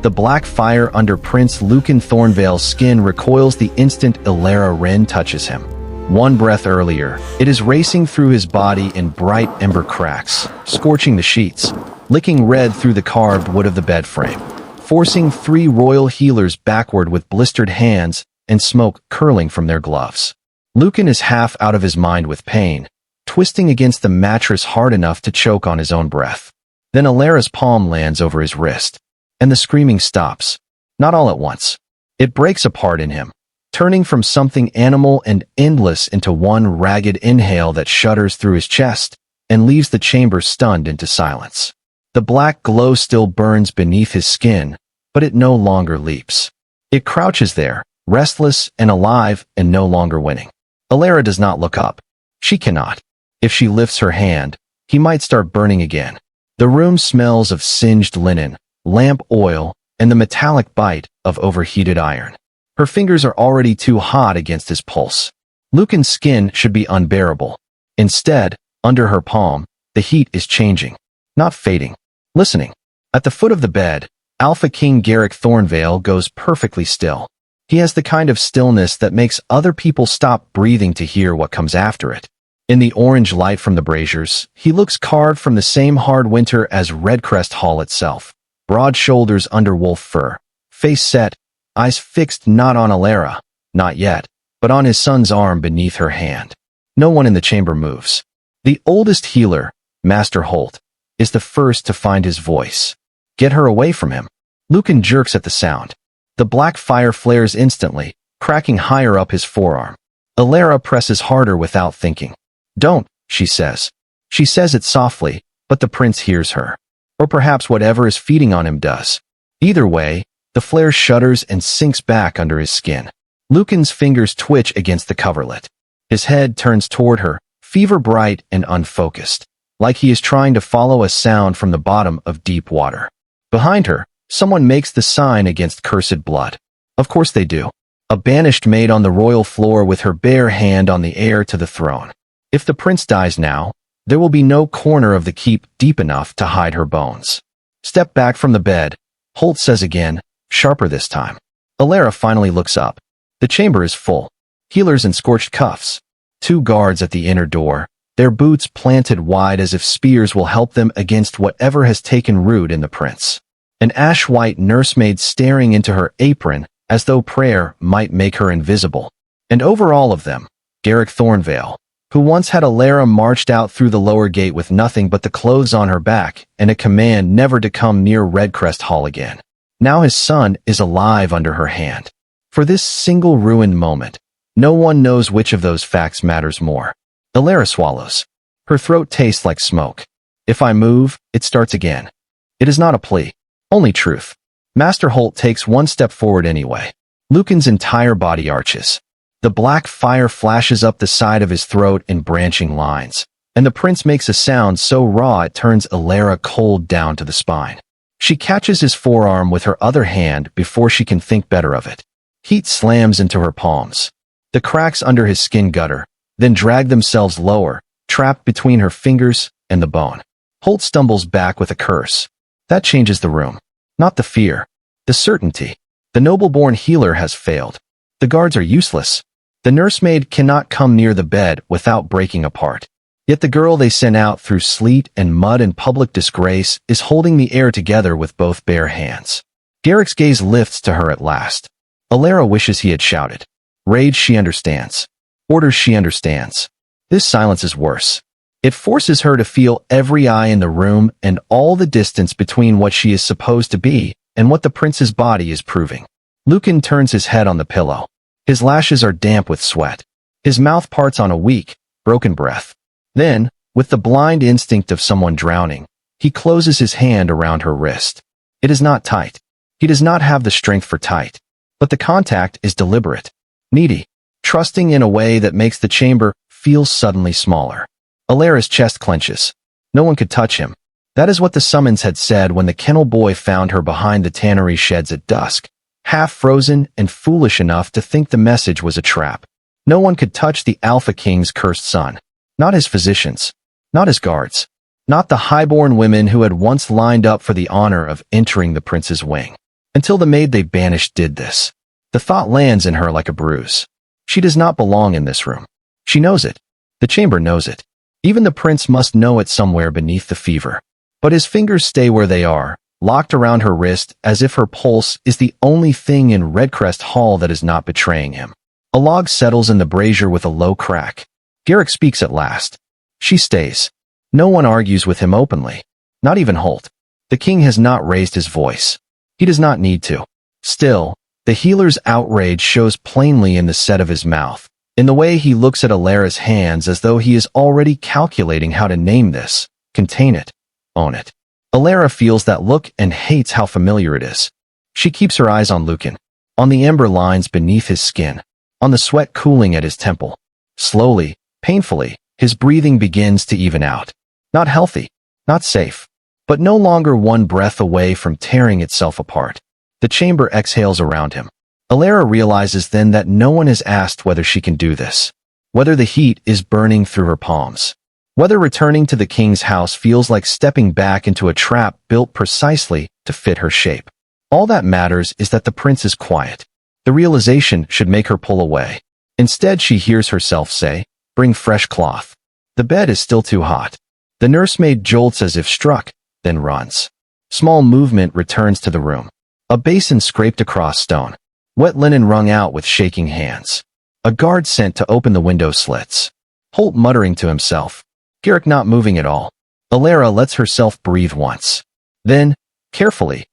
The black fire under Prince Lucan Thornvale's skin recoils the instant Elara Wren touches him. One breath earlier, it is racing through his body in bright ember cracks, scorching the sheets, licking red through the carved wood of the bed frame, forcing 3 royal healers backward with blistered hands and smoke curling from their gloves. Lucan is half out of his mind with pain, twisting against the mattress hard enough to choke on his own breath. Then Elara's palm lands over his wrist, and the screaming stops. Not all at once. It breaks apart in him, turning from something animal and endless into one ragged inhale that shudders through his chest and leaves the chamber stunned into silence. The black glow still burns beneath his skin, but it no longer leaps. It crouches there, restless and alive and no longer winning. Elara does not look up. She cannot. If she lifts her hand, he might start burning again. The room smells of singed linen, lamp oil, and the metallic bite of overheated iron. Her fingers are already too hot against his pulse. Lucan's skin should be unbearable. Instead, under her palm, the heat is changing, not fading. Listening. At the foot of the bed, Alpha King Garrick Thornvale goes perfectly still. He has the kind of stillness that makes other people stop breathing to hear what comes after it. In the orange light from the braziers, he looks carved from the same hard winter as Redcrest Hall itself. Broad shoulders under wolf fur, face set, eyes fixed not on Elara, not yet, but on his son's arm beneath her hand. No one in the chamber moves. The oldest healer, Master Holt, is the first to find his voice. Get her away from him. Lucan jerks at the sound. The black fire flares instantly, cracking higher up his forearm. Elara presses harder without thinking. Don't, she says. She says it softly, but the prince hears her. Or perhaps whatever is feeding on him does. Either way, the flare shudders and sinks back under his skin. Lucan's fingers twitch against the coverlet. His head turns toward her, fever bright and unfocused, like he is trying to follow a sound from the bottom of deep water. Behind her, someone makes the sign against cursed blood. Of course they do. A banished maid on the royal floor with her bare hand on the heir to the throne. If the prince dies now, there will be no corner of the keep deep enough to hide her bones. Step back from the bed, Holt says again, sharper this time. Elara finally looks up. The chamber is full. Healers in scorched cuffs. 2 guards at the inner door, their boots planted wide as if spears will help them against whatever has taken root in the prince. An ash-white nursemaid staring into her apron as though prayer might make her invisible. And over all of them, Garrick Thornvale, who once had Elara marched out through the lower gate with nothing but the clothes on her back and a command never to come near Redcrest Hall again. Now his son is alive under her hand. For this single ruined moment, no one knows which of those facts matters more. Elara swallows. Her throat tastes like smoke. If I move, it starts again. It is not a plea. Only truth. Master Holt takes one step forward anyway. Lucan's entire body arches. The black fire flashes up the side of his throat in branching lines, and the prince makes a sound so raw it turns Elara cold down to the spine. She catches his forearm with her other hand before she can think better of it. Heat slams into her palms. The cracks under his skin gutter, then drag themselves lower, trapped between her fingers and the bone. Holt stumbles back with a curse. That changes the room. Not the fear. The certainty. The noble-born healer has failed. The guards are useless. The nursemaid cannot come near the bed without breaking apart. Yet the girl they sent out through sleet and mud and public disgrace is holding the air together with both bare hands. Garrick's gaze lifts to her at last. Elara wishes he had shouted. Rage she understands. Orders she understands. This silence is worse. It forces her to feel every eye in the room and all the distance between what she is supposed to be and what the prince's body is proving. Lucan turns his head on the pillow. His lashes are damp with sweat. His mouth parts on a weak, broken breath. Then, with the blind instinct of someone drowning, he closes his hand around her wrist. It is not tight. He does not have the strength for tight. But the contact is deliberate, needy, trusting in a way that makes the chamber feel suddenly smaller. Elara's chest clenches. No one could touch him. That is what the summons had said when the kennel boy found her behind the tannery sheds at dusk, half frozen and foolish enough to think the message was a trap. No one could touch the Alpha King's cursed son. Not his physicians. Not his guards. Not the highborn women who had once lined up for the honor of entering the prince's wing. Until the maid they banished did this. The thought lands in her like a bruise. She does not belong in this room. She knows it. The chamber knows it. Even the prince must know it somewhere beneath the fever. But his fingers stay where they are, locked around her wrist as if her pulse is the only thing in Redcrest Hall that is not betraying him. A log settles in the brazier with a low crack. Garrick speaks at last. She stays. No one argues with him openly. Not even Holt. The king has not raised his voice. He does not need to. Still, the healer's outrage shows plainly in the set of his mouth, in the way he looks at Elara's hands as though he is already calculating how to name this, contain it, own it. Elara feels that look and hates how familiar it is. She keeps her eyes on Lucan, on the ember lines beneath his skin, on the sweat cooling at his temple. Slowly, painfully, his breathing begins to even out. Not healthy, not safe, but no longer one breath away from tearing itself apart. The chamber exhales around him. Elara realizes then that no one has asked whether she can do this, whether the heat is burning through her palms, whether returning to the king's house feels like stepping back into a trap built precisely to fit her shape. All that matters is that the prince is quiet. The realization should make her pull away. Instead, she hears herself say, "Bring fresh cloth." The bed is still too hot. The nursemaid jolts as if struck, then runs. Small movement returns to the room. A basin scraped across stone. Wet linen wrung out with shaking hands. A guard sent to open the window slits. Holt muttering to himself. Garrick not moving at all. Elara lets herself breathe once. Then, carefully,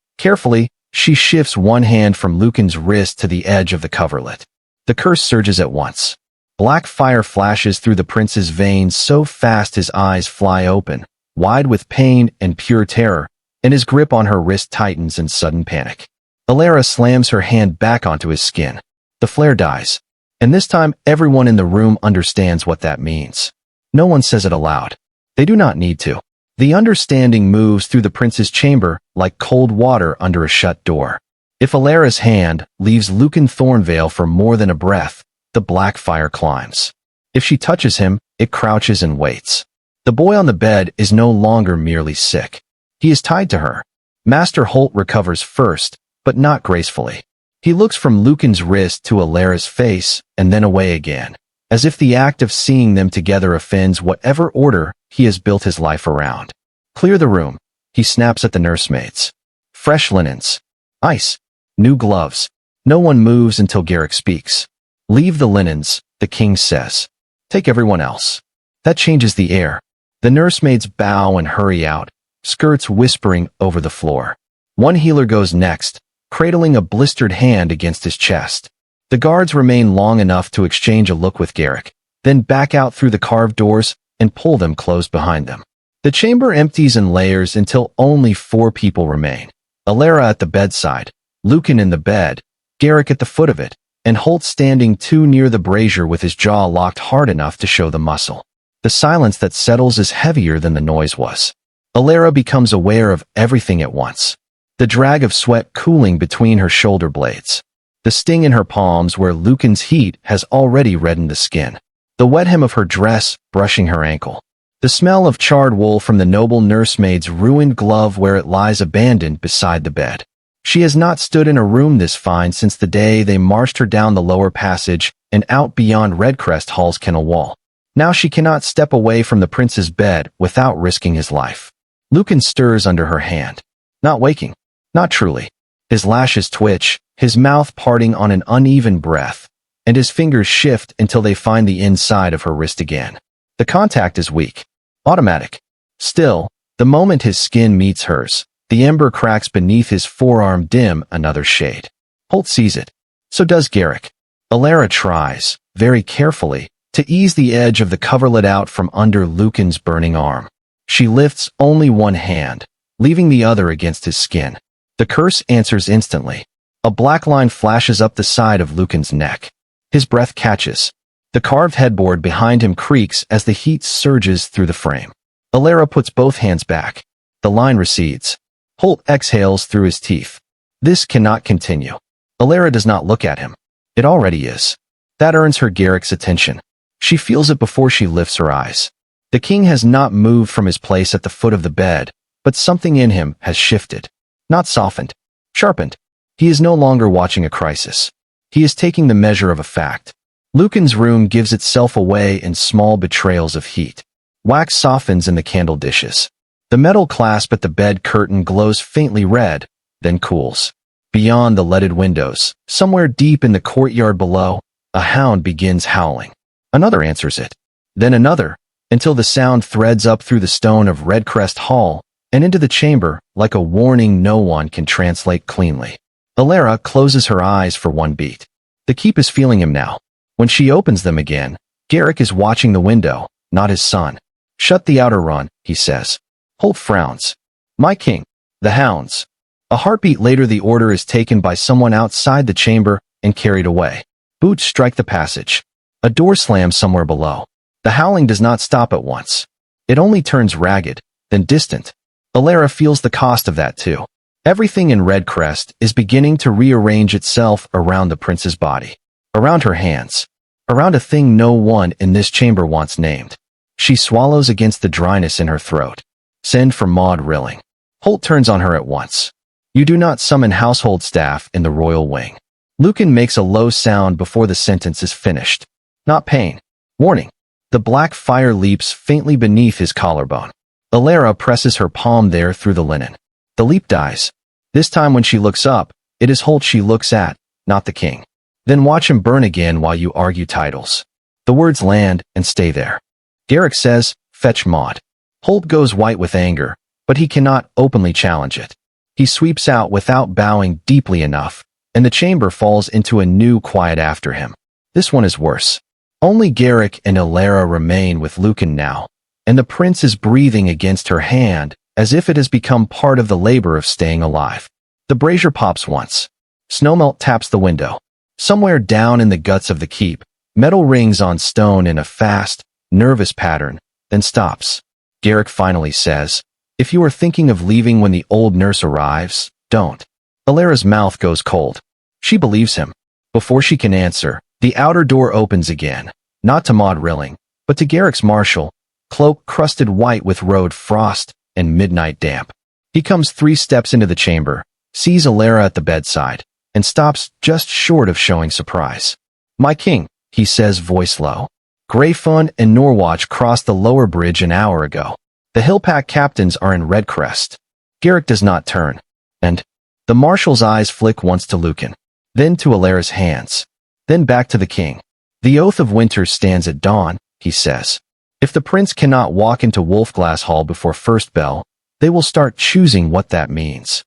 she shifts one hand from Lucan's wrist to the edge of the coverlet. The curse surges at once. Black fire flashes through the prince's veins so fast his eyes fly open, wide with pain and pure terror, and his grip on her wrist tightens in sudden panic. Elara slams her hand back onto his skin. The flare dies. And this time everyone in the room understands what that means. No one says it aloud. They do not need to. The understanding moves through the prince's chamber like cold water under a shut door. If Elara's hand leaves Lucan Thornvale for more than a breath, the black fire climbs. If she touches him, it crouches and waits. The boy on the bed is no longer merely sick. He is tied to her. Master Holt recovers first, but not gracefully. He looks from Lucan's wrist to Elara's face and then away again, as if the act of seeing them together offends whatever order he has built his life around. Clear the room, he snaps at the nursemaids. Fresh linens. Ice. New gloves. No one moves until Garrick speaks. Leave the linens, the king says. Take everyone else. That changes the air. The nursemaids bow and hurry out, skirts whispering over the floor. One healer goes next, cradling a blistered hand against his chest. The guards remain long enough to exchange a look with Garrick, then back out through the carved doors and pull them closed behind them. The chamber empties in layers until only 4 people remain. Elara at the bedside, Lucan in the bed, Garrick at the foot of it, and Holt standing too near the brazier with his jaw locked hard enough to show the muscle. The silence that settles is heavier than the noise was. Elara becomes aware of everything at once. The drag of sweat cooling between her shoulder blades. The sting in her palms where Lucan's heat has already reddened the skin. The wet hem of her dress brushing her ankle. The smell of charred wool from the noble nursemaid's ruined glove where it lies abandoned beside the bed. She has not stood in a room this fine since the day they marched her down the lower passage and out beyond Redcrest Hall's kennel wall. Now she cannot step away from the prince's bed without risking his life. Lucan stirs under her hand. Not waking. Not truly. His lashes twitch, his mouth parting on an uneven breath, and his fingers shift until they find the inside of her wrist again. The contact is weak. Automatic. Still, the moment his skin meets hers, the ember cracks beneath his forearm dim another shade. Holt sees it. So does Garrick. Elara tries, very carefully, to ease the edge of the coverlet out from under Lucan's burning arm. She lifts only one hand, leaving the other against his skin. The curse answers instantly. A black line flashes up the side of Lucan's neck. His breath catches. The carved headboard behind him creaks as the heat surges through the frame. Elara puts both hands back. The line recedes. Holt exhales through his teeth. This cannot continue. Elara does not look at him. It already is. That earns her Garrick's attention. She feels it before she lifts her eyes. The king has not moved from his place at the foot of the bed, but something in him has shifted. Not softened. Sharpened. He is no longer watching a crisis. He is taking the measure of a fact. Lucan's room gives itself away in small betrayals of heat. Wax softens in the candle dishes. The metal clasp at the bed curtain glows faintly red, then cools. Beyond the leaded windows, somewhere deep in the courtyard below, a hound begins howling. Another answers it. Then another, until the sound threads up through the stone of Redcrest Hall and into the chamber like a warning no one can translate cleanly. Elara closes her eyes for one beat. The keep is feeling him now. When she opens them again, Garrick is watching the window, not his son. "Shut the outer run," he says. Holt frowns. "My king." "The hounds." A heartbeat later, the order is taken by someone outside the chamber and carried away. Boots strike the passage. A door slams somewhere below. The howling does not stop at once. It only turns ragged, then distant. Elara feels the cost of that too. Everything in Redcrest is beginning to rearrange itself around the prince's body, around her hands, around a thing no one in this chamber wants named. She swallows against the dryness in her throat. "Send for Maud Rilling." Holt turns on her at once. "You do not summon household staff in the royal wing." Lucan makes a low sound before the sentence is finished. "Not pain. Warning." The black fire leaps faintly beneath his collarbone. Elara presses her palm there through the linen. The leap dies. This time when she looks up, it is Holt she looks at, not the king. "Then watch him burn again while you argue titles." The words land and stay there. Garrick says, "Fetch Maud." Holt goes white with anger, but he cannot openly challenge it. He sweeps out without bowing deeply enough, and the chamber falls into a new quiet after him. This one is worse. Only Garrick and Elara remain with Lucan now, and the prince is breathing against her hand as if it has become part of the labor of staying alive. The brazier pops once. Snowmelt taps the window. Somewhere down in the guts of the keep, metal rings on stone in a fast, nervous pattern, then stops. Garrick finally says, "If you are thinking of leaving when the old nurse arrives, don't." Elara's mouth goes cold. She believes him. Before she can answer, the outer door opens again, not to Maud Rilling, but to Garrick's marshal, cloak crusted white with road frost and midnight damp. He comes 3 steps into the chamber, sees Elara at the bedside, and stops just short of showing surprise. "My king," he says, voice low. "Greyfun and Norwatch crossed the lower bridge an hour ago. The Hillpack captains are in Redcrest." Garrick does not turn, and the marshal's eyes flick once to Lucan, then to Elara's hands, then back to the king. "The oath of winter stands at dawn," he says. "If the prince cannot walk into Wolfglass Hall before first bell, they will start choosing what that means.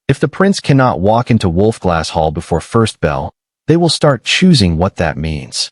If the prince cannot walk into Wolfglass Hall before first bell, they will start choosing what that means."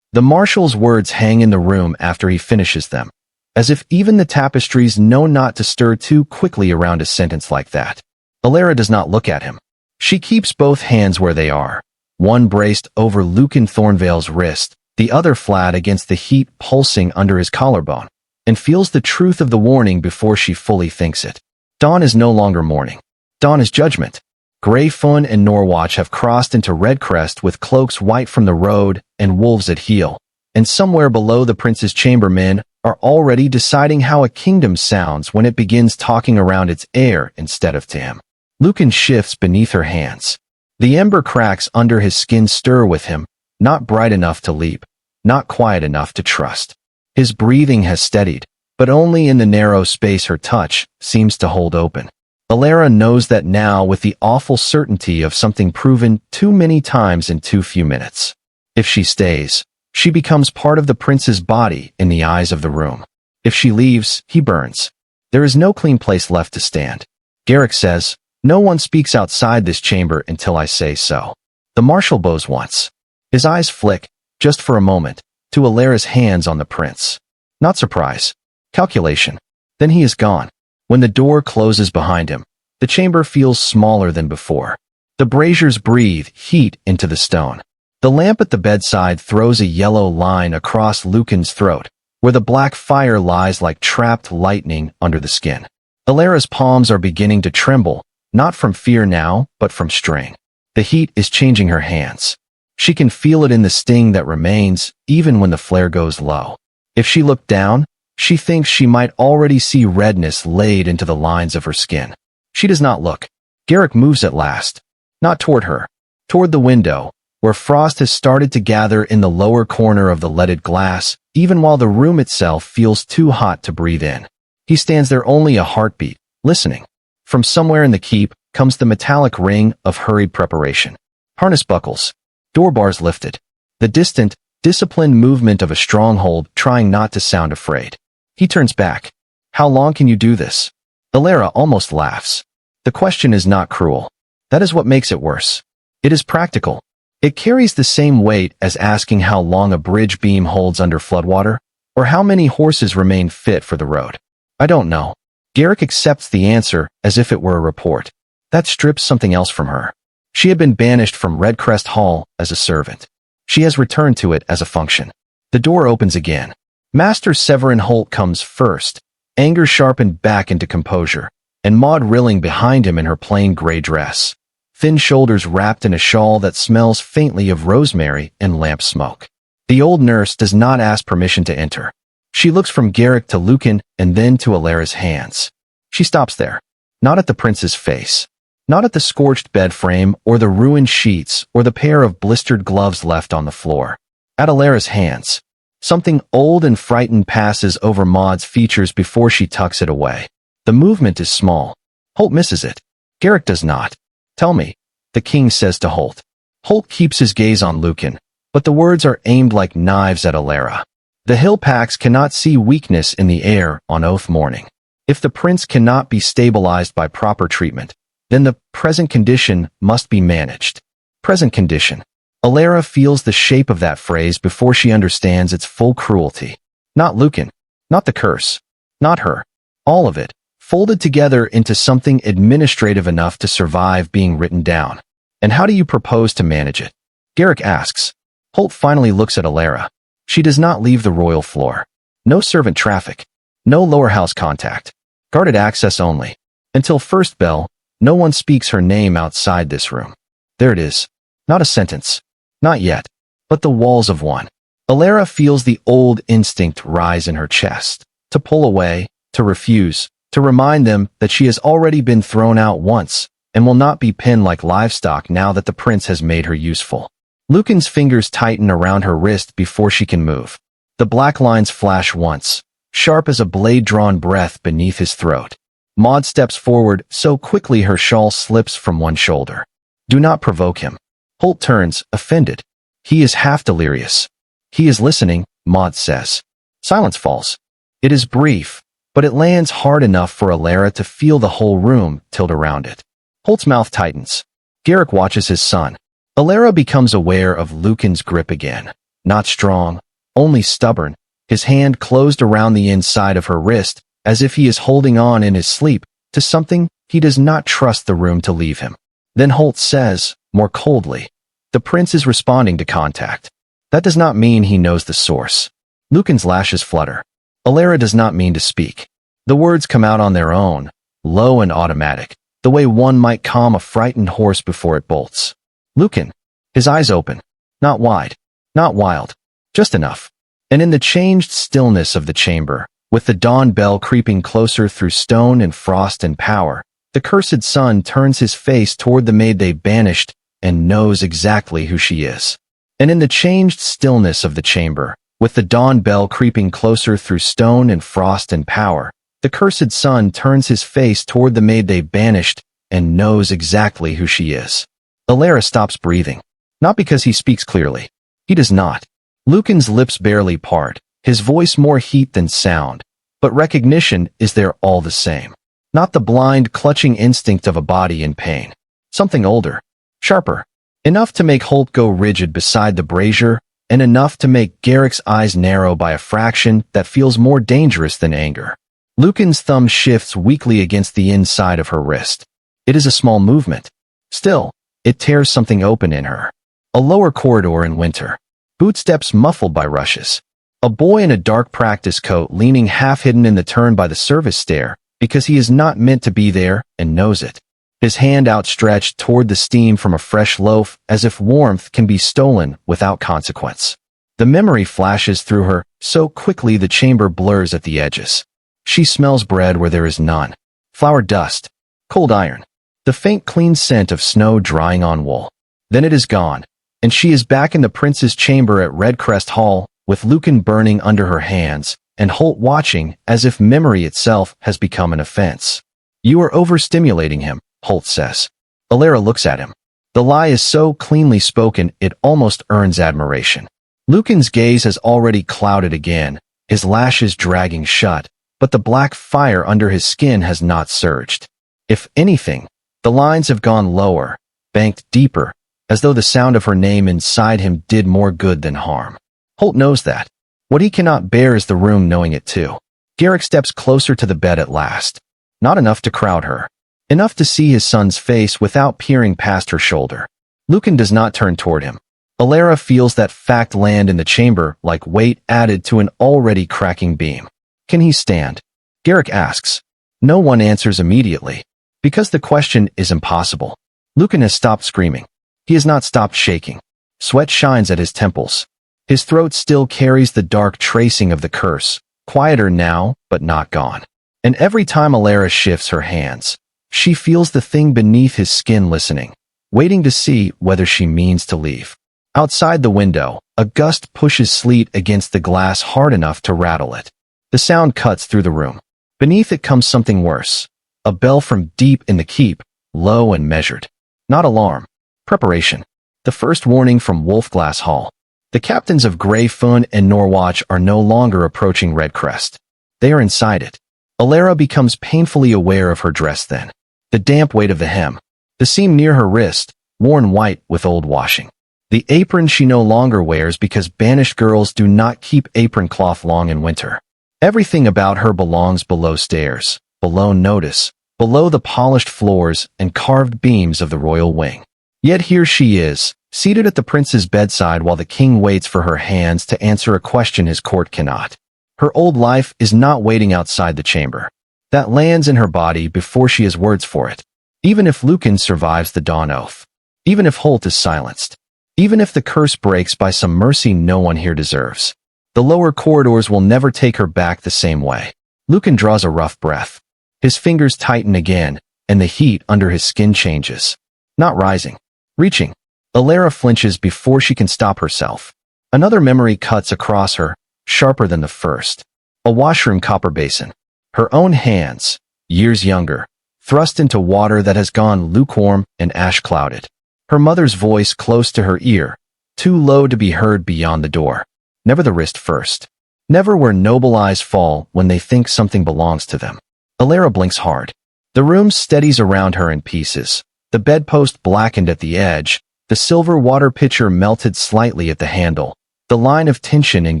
The marshal's words hang in the room after he finishes them, as if even the tapestries know not to stir too quickly around a sentence like that. Elara does not look at him. She keeps both hands where they are, one braced over Lucan Thornvale's wrist, the other flat against the heat pulsing under his collarbone, and feels the truth of the warning before she fully thinks it. Dawn is no longer morning. Dawn is judgment. Greyfun and Norwatch have crossed into Redcrest with cloaks white from the road and wolves at heel, and somewhere below the prince's chambermen are already deciding how a kingdom sounds when it begins talking around its heir instead of to him. Lucan shifts beneath her hands. The ember cracks under his skin stir with him, not bright enough to leap, not quiet enough to trust. His breathing has steadied, but only in the narrow space her touch seems to hold open. Elara knows that now with the awful certainty of something proven too many times in too few minutes. If she stays, she becomes part of the prince's body in the eyes of the room. If she leaves, he burns. There is no clean place left to stand. Garrick says, "No one speaks outside this chamber until I say so." The marshal bows once. His eyes flick, just for a moment, to Elara's hands on the prince. Not surprise. Calculation. Then he is gone. When the door closes behind him, the chamber feels smaller than before. The braziers breathe heat into the stone. The lamp at the bedside throws a yellow line across Lucan's throat, where the black fire lies like trapped lightning under the skin. Elara's palms are beginning to tremble, not from fear now, but from strain. The heat is changing her hands. She can feel it in the sting that remains, even when the flare goes low. If she looked down, she thinks she might already see redness laid into the lines of her skin. She does not look. Garrick moves at last. Not toward her. Toward the window, where frost has started to gather in the lower corner of the leaded glass, even while the room itself feels too hot to breathe in. He stands there only a heartbeat, listening. From somewhere in the keep comes the metallic ring of hurried preparation. Harness buckles. Door bars lifted. The distant, disciplined movement of a stronghold trying not to sound afraid. He turns back. How long can you do this? Elara almost laughs. The question is not cruel. That is what makes it worse. It is practical. It carries the same weight as asking how long a bridge beam holds under floodwater, or how many horses remain fit for the road. I don't know. Garrick accepts the answer as if it were a report. That strips something else from her. She had been banished from Redcrest Hall as a servant. She has returned to it as a function. The door opens again. Master Severin Holt comes first, anger sharpened back into composure, and Maud Rilling behind him in her plain gray dress, thin shoulders wrapped in a shawl that smells faintly of rosemary and lamp smoke. The old nurse does not ask permission to enter. She looks from Garrick to Lucan and then to Elara's hands. She stops there, not at the prince's face, not at the scorched bed frame or the ruined sheets or the pair of blistered gloves left on the floor. At Elara's hands. Something old and frightened passes over Maud's features before she tucks it away. The movement is small. Holt misses it. Garrick does not. Tell me, the king says to Holt. Holt keeps his gaze on Lucan, but the words are aimed like knives at Elara. The hill packs cannot see weakness in the air on oath morning. If the prince cannot be stabilized by proper treatment, then the present condition must be managed. Present condition. Elara feels the shape of that phrase before she understands its full cruelty. Not Lucan. Not the curse. Not her. All of it, folded together into something administrative enough to survive being written down. And how do you propose to manage it? Garrick asks. Holt finally looks at Elara. She does not leave the royal floor. No servant traffic. No lower house contact. Guarded access only. Until first bell, no one speaks her name outside this room. There it is. Not a sentence. Not yet. But the walls of one. Elara feels the old instinct rise in her chest. To pull away, to refuse, to remind them that she has already been thrown out once, and will not be pinned like livestock now that the prince has made her useful. Lucan's fingers tighten around her wrist before she can move. The black lines flash once, sharp as a blade-drawn breath beneath his throat. Maud steps forward so quickly her shawl slips from one shoulder. Do not provoke him. Holt turns, offended. He is half delirious. He is listening, Maud says. Silence falls. It is brief, but it lands hard enough for Elara to feel the whole room tilt around it. Holt's mouth tightens. Garrick watches his son. Elara becomes aware of Lucan's grip again. Not strong, only stubborn, his hand closed around the inside of her wrist, as if he is holding on in his sleep to something he does not trust the room to leave him. Then Holt says, more coldly, the prince is responding to contact. That does not mean he knows the source. Lucan's lashes flutter. Elara does not mean to speak. The words come out on their own, low and automatic, the way one might calm a frightened horse before it bolts. Lucan, his eyes open, not wide, not wild, just enough. And in the changed stillness of the chamber, with the dawn bell creeping closer through stone and frost and power, the cursed son turns his face toward the maid they banished and knows exactly who she is. And in the changed stillness of the chamber, with the dawn bell creeping closer through stone and frost and power, the cursed son turns his face toward the maid they banished and knows exactly who she is. Elara stops breathing. Not because he speaks clearly. He does not. Lucan's lips barely part, his voice more heat than sound, but recognition is there all the same. Not the blind, clutching instinct of a body in pain. Something older, sharper, enough to make Holt go rigid beside the brazier, and enough to make Garrick's eyes narrow by a fraction that feels more dangerous than anger. Lucan's thumb shifts weakly against the inside of her wrist. It is a small movement. Still, it tears something open in her. A lower corridor in winter. Bootsteps muffled by rushes. A boy in a dark practice coat leaning half-hidden in the turn by the service stair, because he is not meant to be there and knows it. His hand outstretched toward the steam from a fresh loaf as if warmth can be stolen without consequence. The memory flashes through her so quickly the chamber blurs at the edges. She smells bread where there is none. Flour dust. Cold iron. the faint clean scent of snow drying on wool. Then it is gone, and she is back in the prince's chamber at Redcrest Hall, with Lucan burning under her hands, and Holt watching as if memory itself has become an offense. "You are overstimulating him," Holt says. Elara looks at him. The lie is so cleanly spoken it almost earns admiration. Lucan's gaze has already clouded again, his lashes dragging shut, but the black fire under his skin has not surged. If anything, the lines have gone lower, banked deeper, as though the sound of her name inside him did more good than harm. Holt knows that. What he cannot bear is the room knowing it too. Garrick steps closer to the bed at last. Not enough to crowd her. Enough to see his son's face without peering past her shoulder. Lucan does not turn toward him. Elara feels that fact land in the chamber like weight added to an already cracking beam. Can he stand? Garrick asks. No one answers immediately, because the question is impossible. Lucan has stopped screaming. He has not stopped shaking. Sweat shines at his temples. His throat still carries the dark tracing of the curse, quieter now, but not gone. And every time Elara shifts her hands, she feels the thing beneath his skin listening, waiting to see whether she means to leave. Outside the window, a gust pushes sleet against the glass hard enough to rattle it. The sound cuts through the room. Beneath it comes something worse. A bell from deep in the keep, low and measured. Not alarm. Preparation. The first warning from Wolfglass Hall. The captains of Grey Fun and Norwatch are no longer approaching Redcrest. They are inside it. Elara becomes painfully aware of her dress then. The damp weight of the hem. The seam near her wrist, worn white with old washing. The apron she no longer wears because banished girls do not keep apron cloth long in winter. Everything about her belongs below stairs, below notice, below the polished floors and carved beams of the royal wing. Yet here she is, seated at the prince's bedside while the king waits for her hands to answer a question his court cannot. Her old life is not waiting outside the chamber. That lands in her body before she has words for it. Even if Lucan survives the dawn oath. Even if Holt is silenced. Even if the curse breaks by some mercy no one here deserves. The lower corridors will never take her back the same way. Lucan draws a rough breath. His fingers tighten again, and the heat under his skin changes. Not rising. Reaching. Elara flinches before she can stop herself. Another memory cuts across her, sharper than the first. A washroom copper basin. Her own hands, years younger, thrust into water that has gone lukewarm and ash-clouded. Her mother's voice close to her ear, too low to be heard beyond the door. Never the wrist first. Never where noble eyes fall when they think something belongs to them. Elara blinks hard. The room steadies around her in pieces. The bedpost blackened at the edge, the silver water pitcher melted slightly at the handle, the line of tension in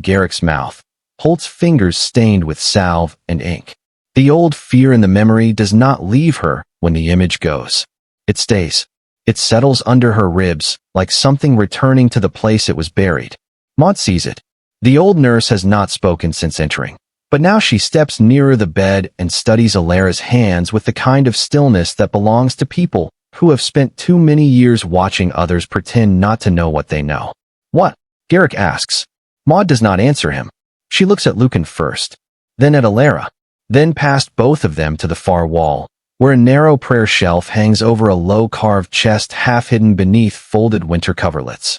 Garrick's mouth, Holt's fingers stained with salve and ink. The old fear in the memory does not leave her when the image goes. It stays. It settles under her ribs, like something returning to the place it was buried. Maud sees it. The old nurse has not spoken since entering, but now she steps nearer the bed and studies Elara's hands with the kind of stillness that belongs to people who have spent too many years watching others pretend not to know what they know. What? Garrick asks. Maud does not answer him. She looks at Lucan first, then at Elara, then past both of them to the far wall, where a narrow prayer shelf hangs over a low-carved chest half hidden beneath folded winter coverlets.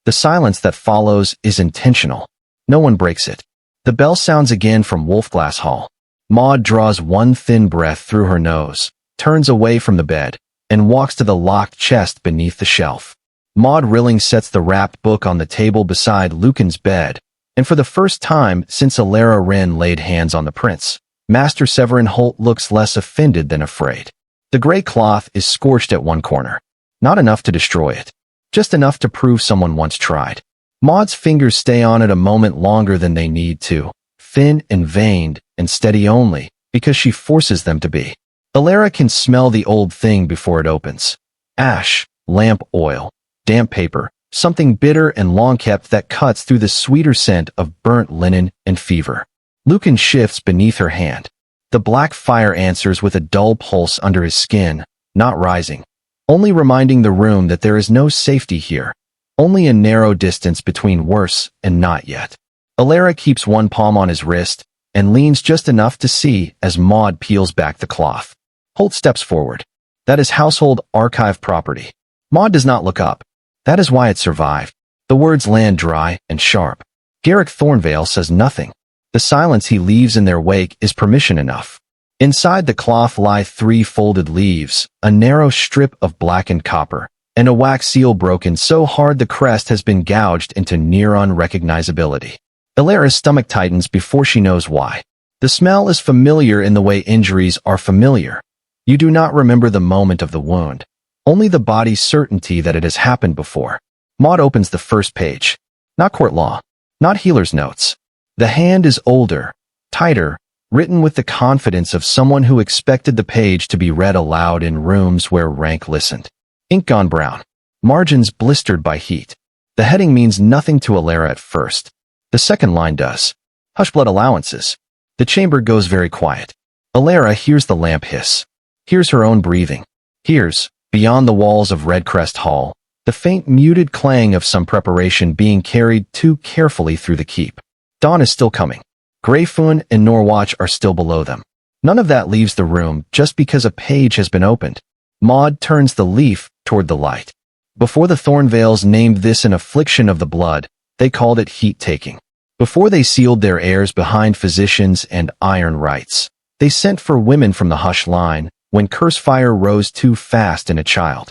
The silence that follows is intentional. No one breaks it. The bell sounds again from Wolfglass Hall. Maud draws one thin breath through her nose, turns away from the bed, and walks to the locked chest beneath the shelf. Maud Rilling sets the wrapped book on the table beside Lucan's bed, and for the first time since Elara Wren laid hands on the prince, Master Severin Holt looks less offended than afraid. The gray cloth is scorched at one corner. Not enough to destroy it. Just enough to prove someone once tried. Maud's fingers stay on it a moment longer than they need to, thin and veined and steady only, because she forces them to be. Elara can smell the old thing before it opens. Ash, lamp oil, damp paper, something bitter and long-kept that cuts through the sweeter scent of burnt linen and fever. Lucan shifts beneath her hand. The black fire answers with a dull pulse under his skin, not rising, only reminding the room that there is no safety here, only a narrow distance between worse and not yet. Elara keeps one palm on his wrist and leans just enough to see as Maud peels back the cloth. Holt steps forward. That is household archive property. Maud does not look up. That is why it survived. The words land dry and sharp. Garrick Thornvale says nothing. The silence he leaves in their wake is permission enough. Inside the cloth lie 3 folded leaves, a narrow strip of blackened copper, and a wax seal broken so hard the crest has been gouged into near unrecognizability. Elara's stomach tightens before she knows why. The smell is familiar in the way injuries are familiar. You do not remember the moment of the wound, only the body's certainty that it has happened before. Maud opens the first page. Not court law, not healer's notes. The hand is older, tighter, written with the confidence of someone who expected the page to be read aloud in rooms where rank listened. Ink gone brown. Margins blistered by heat. The heading means nothing to Elara at first. The second line does. Hush blood allowances. The chamber goes very quiet. Elara hears the lamp hiss. Hears her own breathing. Hears, beyond the walls of Redcrest Hall, the faint muted clang of some preparation being carried too carefully through the keep. Dawn is still coming. Greyfoon and Norwatch are still below them. None of that leaves the room just because a page has been opened. Maud turns the leaf toward the light. Before the Thornvales named this an affliction of the blood, they called it heat-taking. Before they sealed their heirs behind physicians and iron rights, they sent for women from the hush line when curse fire rose too fast in a child.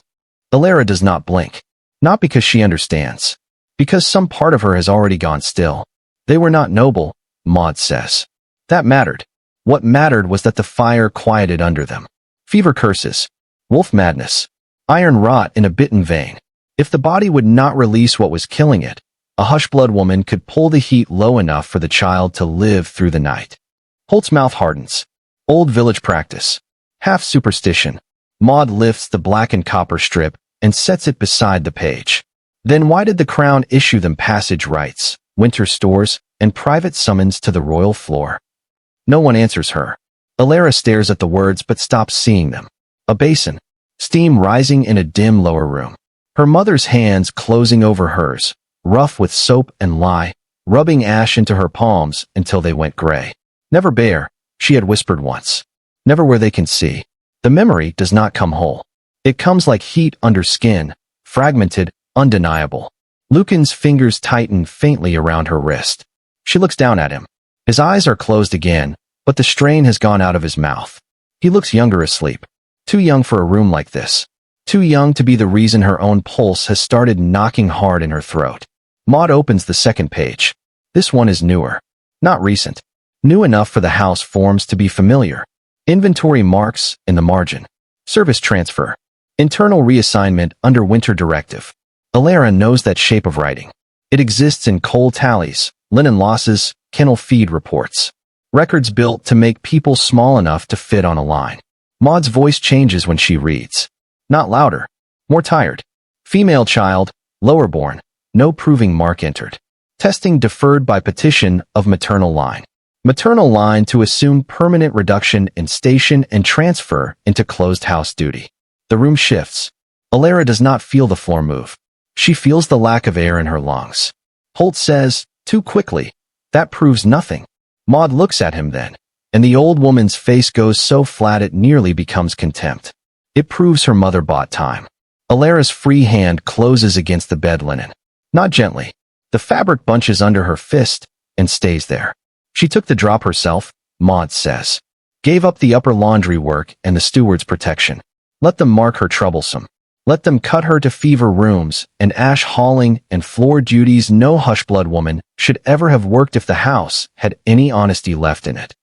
Elara does not blink. Not because she understands. Because some part of her has already gone still. They were not noble, Maud says. That mattered. What mattered was that the fire quieted under them. Fever curses. Wolf madness. Iron rot in a bitten vein. If the body would not release what was killing it, a hush-blood woman could pull the heat low enough for the child to live through the night. Holt's mouth hardens. Old village practice. Half superstition. Maud lifts the blackened copper strip and sets it beside the page. Then why did the crown issue them passage rights, winter stores, and private summons to the royal floor? No one answers her. Elara stares at the words but stops seeing them. A basin. Steam rising in a dim lower room. Her mother's hands closing over hers, rough with soap and lye, rubbing ash into her palms until they went gray. Never bare, she had whispered once. Never where they can see. The memory does not come whole. It comes like heat under skin, fragmented, undeniable. Lucan's fingers tighten faintly around her wrist. She looks down at him. His eyes are closed again, but the strain has gone out of his mouth. He looks younger asleep. Too young for a room like this. Too young to be the reason her own pulse has started knocking hard in her throat. Maud opens the second page. This one is newer. Not recent. New enough for the house forms to be familiar. Inventory marks in the margin. Service transfer. Internal reassignment under winter directive. Elara knows that shape of writing. It exists in coal tallies, linen losses, kennel feed reports. Records built to make people small enough to fit on a line. Maud's voice changes when she reads. Not louder. More tired. Female child, lower born. No proving mark entered. Testing deferred by petition of maternal line. Maternal line to assume permanent reduction in station and transfer into closed house duty. The room shifts. Elara does not feel the floor move. She feels the lack of air in her lungs. Holt says, too quickly. That proves nothing. Maud looks at him then, and the old woman's face goes so flat it nearly becomes contempt. It proves her mother bought time. Elara's free hand closes against the bed linen. Not gently. The fabric bunches under her fist and stays there. She took the drop herself, Maud says. Gave up the upper laundry work and the steward's protection. Let them mark her troublesome. Let them cut her to fever rooms and ash hauling and floor duties no hush-blood woman should ever have worked if the house had any honesty left in it.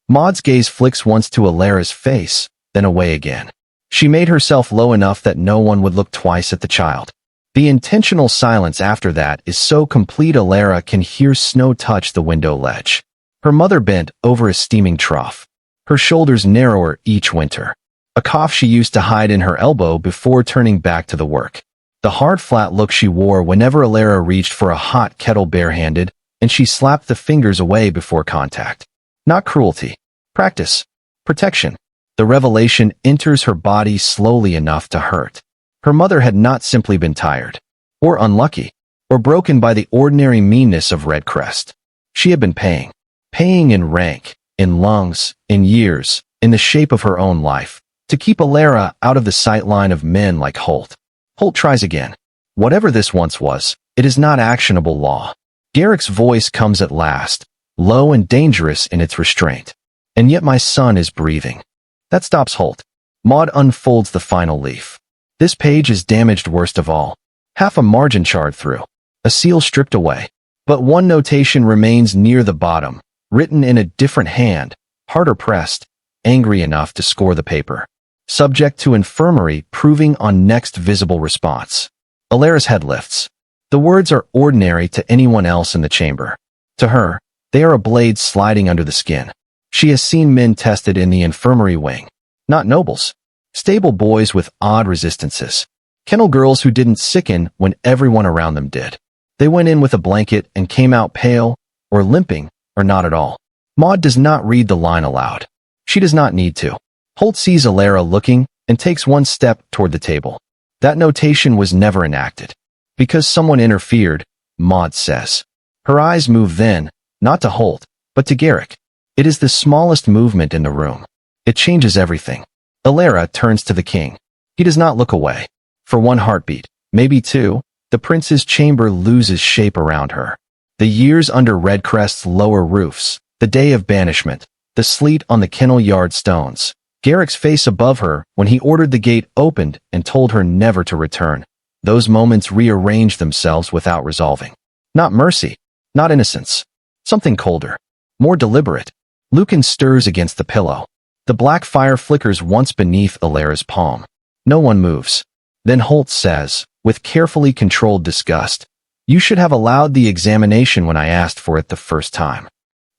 Maud's gaze flicks once to Elara's face, then away again. She made herself low enough that no one would look twice at the child. The intentional silence after that is so complete Elara can hear snow touch the window ledge. Her mother bent over a steaming trough. Her shoulders narrower each winter. A cough she used to hide in her elbow before turning back to the work. The hard flat look she wore whenever Elara reached for a hot kettle barehanded, and she slapped the fingers away before contact. Not cruelty. Practice. Protection. The revelation enters her body slowly enough to hurt. Her mother had not simply been tired, or unlucky, or broken by the ordinary meanness of Redcrest. She had been paying in rank, in lungs, in years, in the shape of her own life, To keep Elara out of the sightline of men like Holt. Holt tries again. Whatever this once was, it is not actionable law. Garrick's voice comes at last, low and dangerous in its restraint. And yet my son is breathing. That stops Holt. Maud unfolds the final leaf. This page is damaged worst of all. Half a margin charred through. A seal stripped away. But one notation remains near the bottom, written in a different hand, harder pressed, angry enough to score the paper. Subject to infirmary proving on next visible response. Elara's head lifts. The words are ordinary to anyone else in the chamber. To her, they are a blade sliding under the skin. She has seen men tested in the infirmary wing. Not nobles. Stable boys with odd resistances. Kennel girls who didn't sicken when everyone around them did. They went in with a blanket and came out pale, or limping, or not at all. Maud does not read the line aloud. She does not need to. Holt sees Elara looking and takes one step toward the table. That notation was never enacted. Because someone interfered, Maud says. Her eyes move then, not to Holt, but to Garrick. It is the smallest movement in the room. It changes everything. Elara turns to the king. He does not look away. For one heartbeat, maybe two, the prince's chamber loses shape around her. The years under Redcrest's lower roofs, the day of banishment, the sleet on the kennel yard stones, Garrick's face above her when he ordered the gate opened and told her never to return. Those moments rearrange themselves without resolving. Not mercy, not innocence. Something colder, more deliberate. Lucan stirs against the pillow. The black fire flickers once beneath Elara's palm. No one moves. Then Holt says, with carefully controlled disgust, "You should have allowed the examination when I asked for it the first time."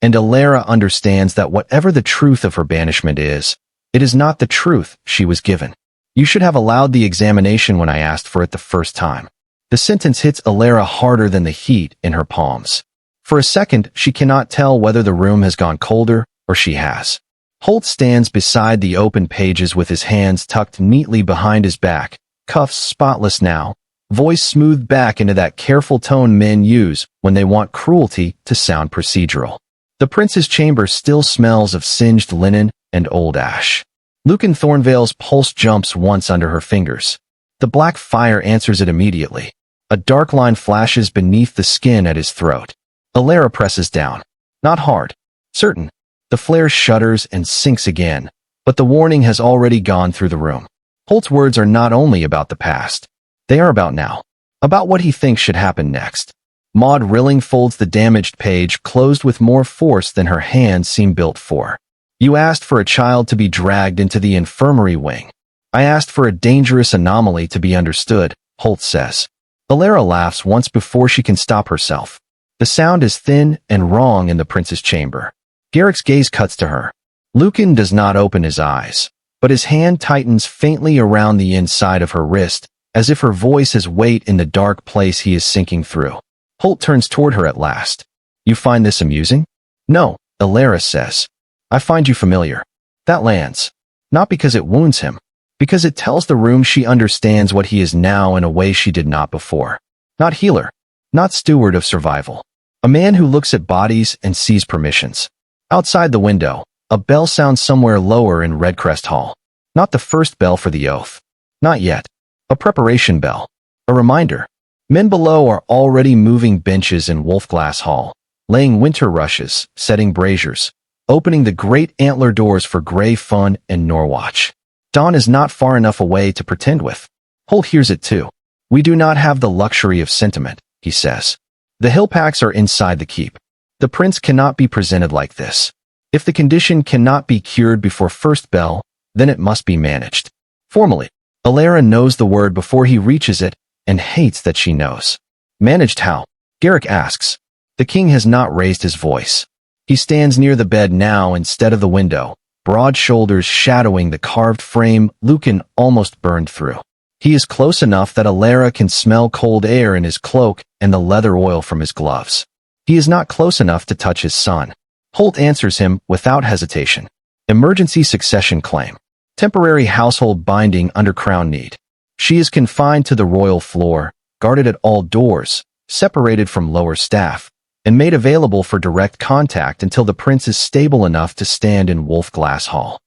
And Elara understands that whatever the truth of her banishment is, it is not the truth she was given. You should have allowed the examination when I asked for it the first time. The sentence hits Elara harder than the heat in her palms. For a second, she cannot tell whether the room has gone colder or she has. Holt stands beside the open pages with his hands tucked neatly behind his back, cuffs spotless now, voice smoothed back into that careful tone men use when they want cruelty to sound procedural. The prince's chamber still smells of singed linen and old ash. Lucan Thornvale's pulse jumps once under her fingers. The black fire answers it immediately. A dark line flashes beneath the skin at his throat. Elara presses down. Not hard. Certain. The flare shudders and sinks again, but the warning has already gone through the room. Holt's words are not only about the past. They are about now. About what he thinks should happen next. Maud Rilling folds the damaged page closed with more force than her hands seem built for. You asked for a child to be dragged into the infirmary wing. I asked for a dangerous anomaly to be understood, Holt says. Elara laughs once before she can stop herself. The sound is thin and wrong in the prince's chamber. Garrick's gaze cuts to her. Lucan does not open his eyes, but his hand tightens faintly around the inside of her wrist, as if her voice has weight in the dark place he is sinking through. Holt turns toward her at last. You find this amusing? No, Elara says. I find you familiar. That lands. Not because it wounds him, because it tells the room she understands what he is now in a way she did not before. Not healer. Not steward of survival. A man who looks at bodies and sees permissions. Outside the window, a bell sounds somewhere lower in Redcrest Hall. Not the first bell for the oath. Not yet. A preparation bell. A reminder. Men below are already moving benches in Wolfglass Hall, laying winter rushes, setting braziers, opening the great antler doors for grey fun and Norwatch. Dawn is not far enough away to pretend with. Holt hears it too. We do not have the luxury of sentiment, he says. The hill packs are inside the keep. The prince cannot be presented like this. If the condition cannot be cured before first bell, then it must be managed. Formally, Elara knows the word before he reaches it, and hates that she knows. Managed how? Garrick asks. The king has not raised his voice. He stands near the bed now instead of the window, broad shoulders shadowing the carved frame Lucan almost burned through. He is close enough that Elara can smell cold air in his cloak and the leather oil from his gloves. He is not close enough to touch his son. Holt answers him without hesitation. Emergency succession claim. Temporary household binding under crown need. She is confined to the royal floor, guarded at all doors, separated from lower staff, and made available for direct contact until the prince is stable enough to stand in Wolfglass Hall.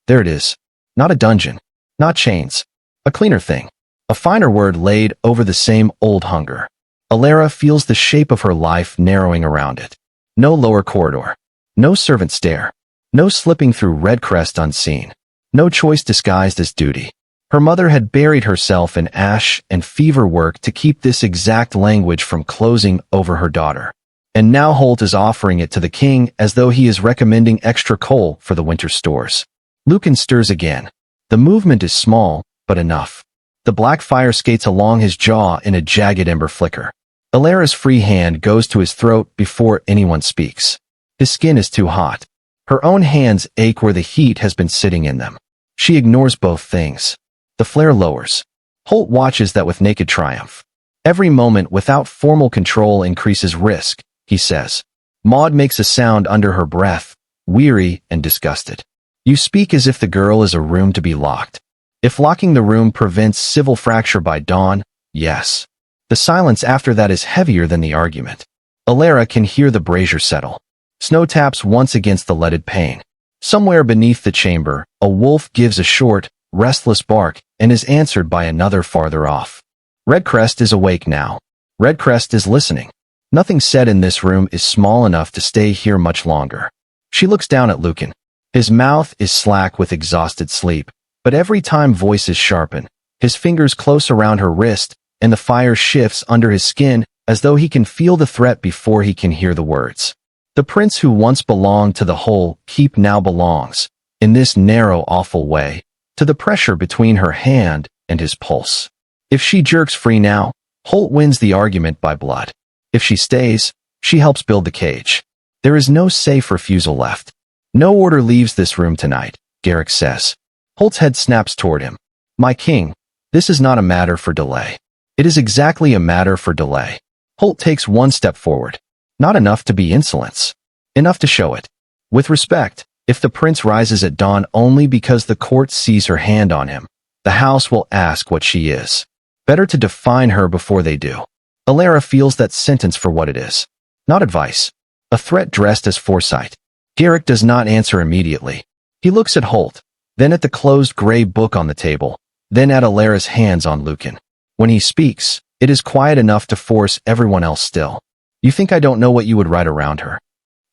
There it is. Not a dungeon. Not chains. A cleaner thing. A finer word laid over the same old hunger. Elara feels the shape of her life narrowing around it. No lower corridor. No servant stair. No slipping through Redcrest unseen. No choice disguised as duty. Her mother had buried herself in ash and fever work to keep this exact language from closing over her daughter. And now Holt is offering it to the king as though he is recommending extra coal for the winter stores. Lucan stirs again. The movement is small, but enough. The black fire skates along his jaw in a jagged ember flicker. Elara's free hand goes to his throat before anyone speaks. His skin is too hot. Her own hands ache where the heat has been sitting in them. She ignores both things. The flare lowers. Holt watches that with naked triumph. Every moment without formal control increases risk, he says. Maud makes a sound under her breath, weary and disgusted. You speak as if the girl is a room to be locked. If locking the room prevents civil fracture by dawn, yes. The silence after that is heavier than the argument. Elara can hear the brazier settle. Snow taps once against the leaded pane. Somewhere beneath the chamber, a wolf gives a short, restless bark and is answered by another farther off. Redcrest is awake now. Redcrest is listening. Nothing said in this room is small enough to stay here much longer. She looks down at Lucan. His mouth is slack with exhausted sleep, but every time voices sharpen, his fingers close around her wrist, and the fire shifts under his skin as though he can feel the threat before he can hear the words. The prince who once belonged to the whole keep now belongs, in this narrow, awful way, to the pressure between her hand and his pulse. If she jerks free now, Holt wins the argument by blood. If she stays, she helps build the cage. There is no safe refusal left. No order leaves this room tonight, Garrick says. Holt's head snaps toward him. My king, this is not a matter for delay. It is exactly a matter for delay. Holt takes one step forward. Not enough to be insolence. Enough to show it. With respect, if the prince rises at dawn only because the court sees her hand on him, the house will ask what she is. Better to define her before they do. Elara feels that sentence for what it is. Not advice. A threat dressed as foresight. Garrick does not answer immediately. He looks at Holt, then at the closed gray book on the table, then at Elara's hands on Lucan. When he speaks, it is quiet enough to force everyone else still. You think I don't know what you would write around her?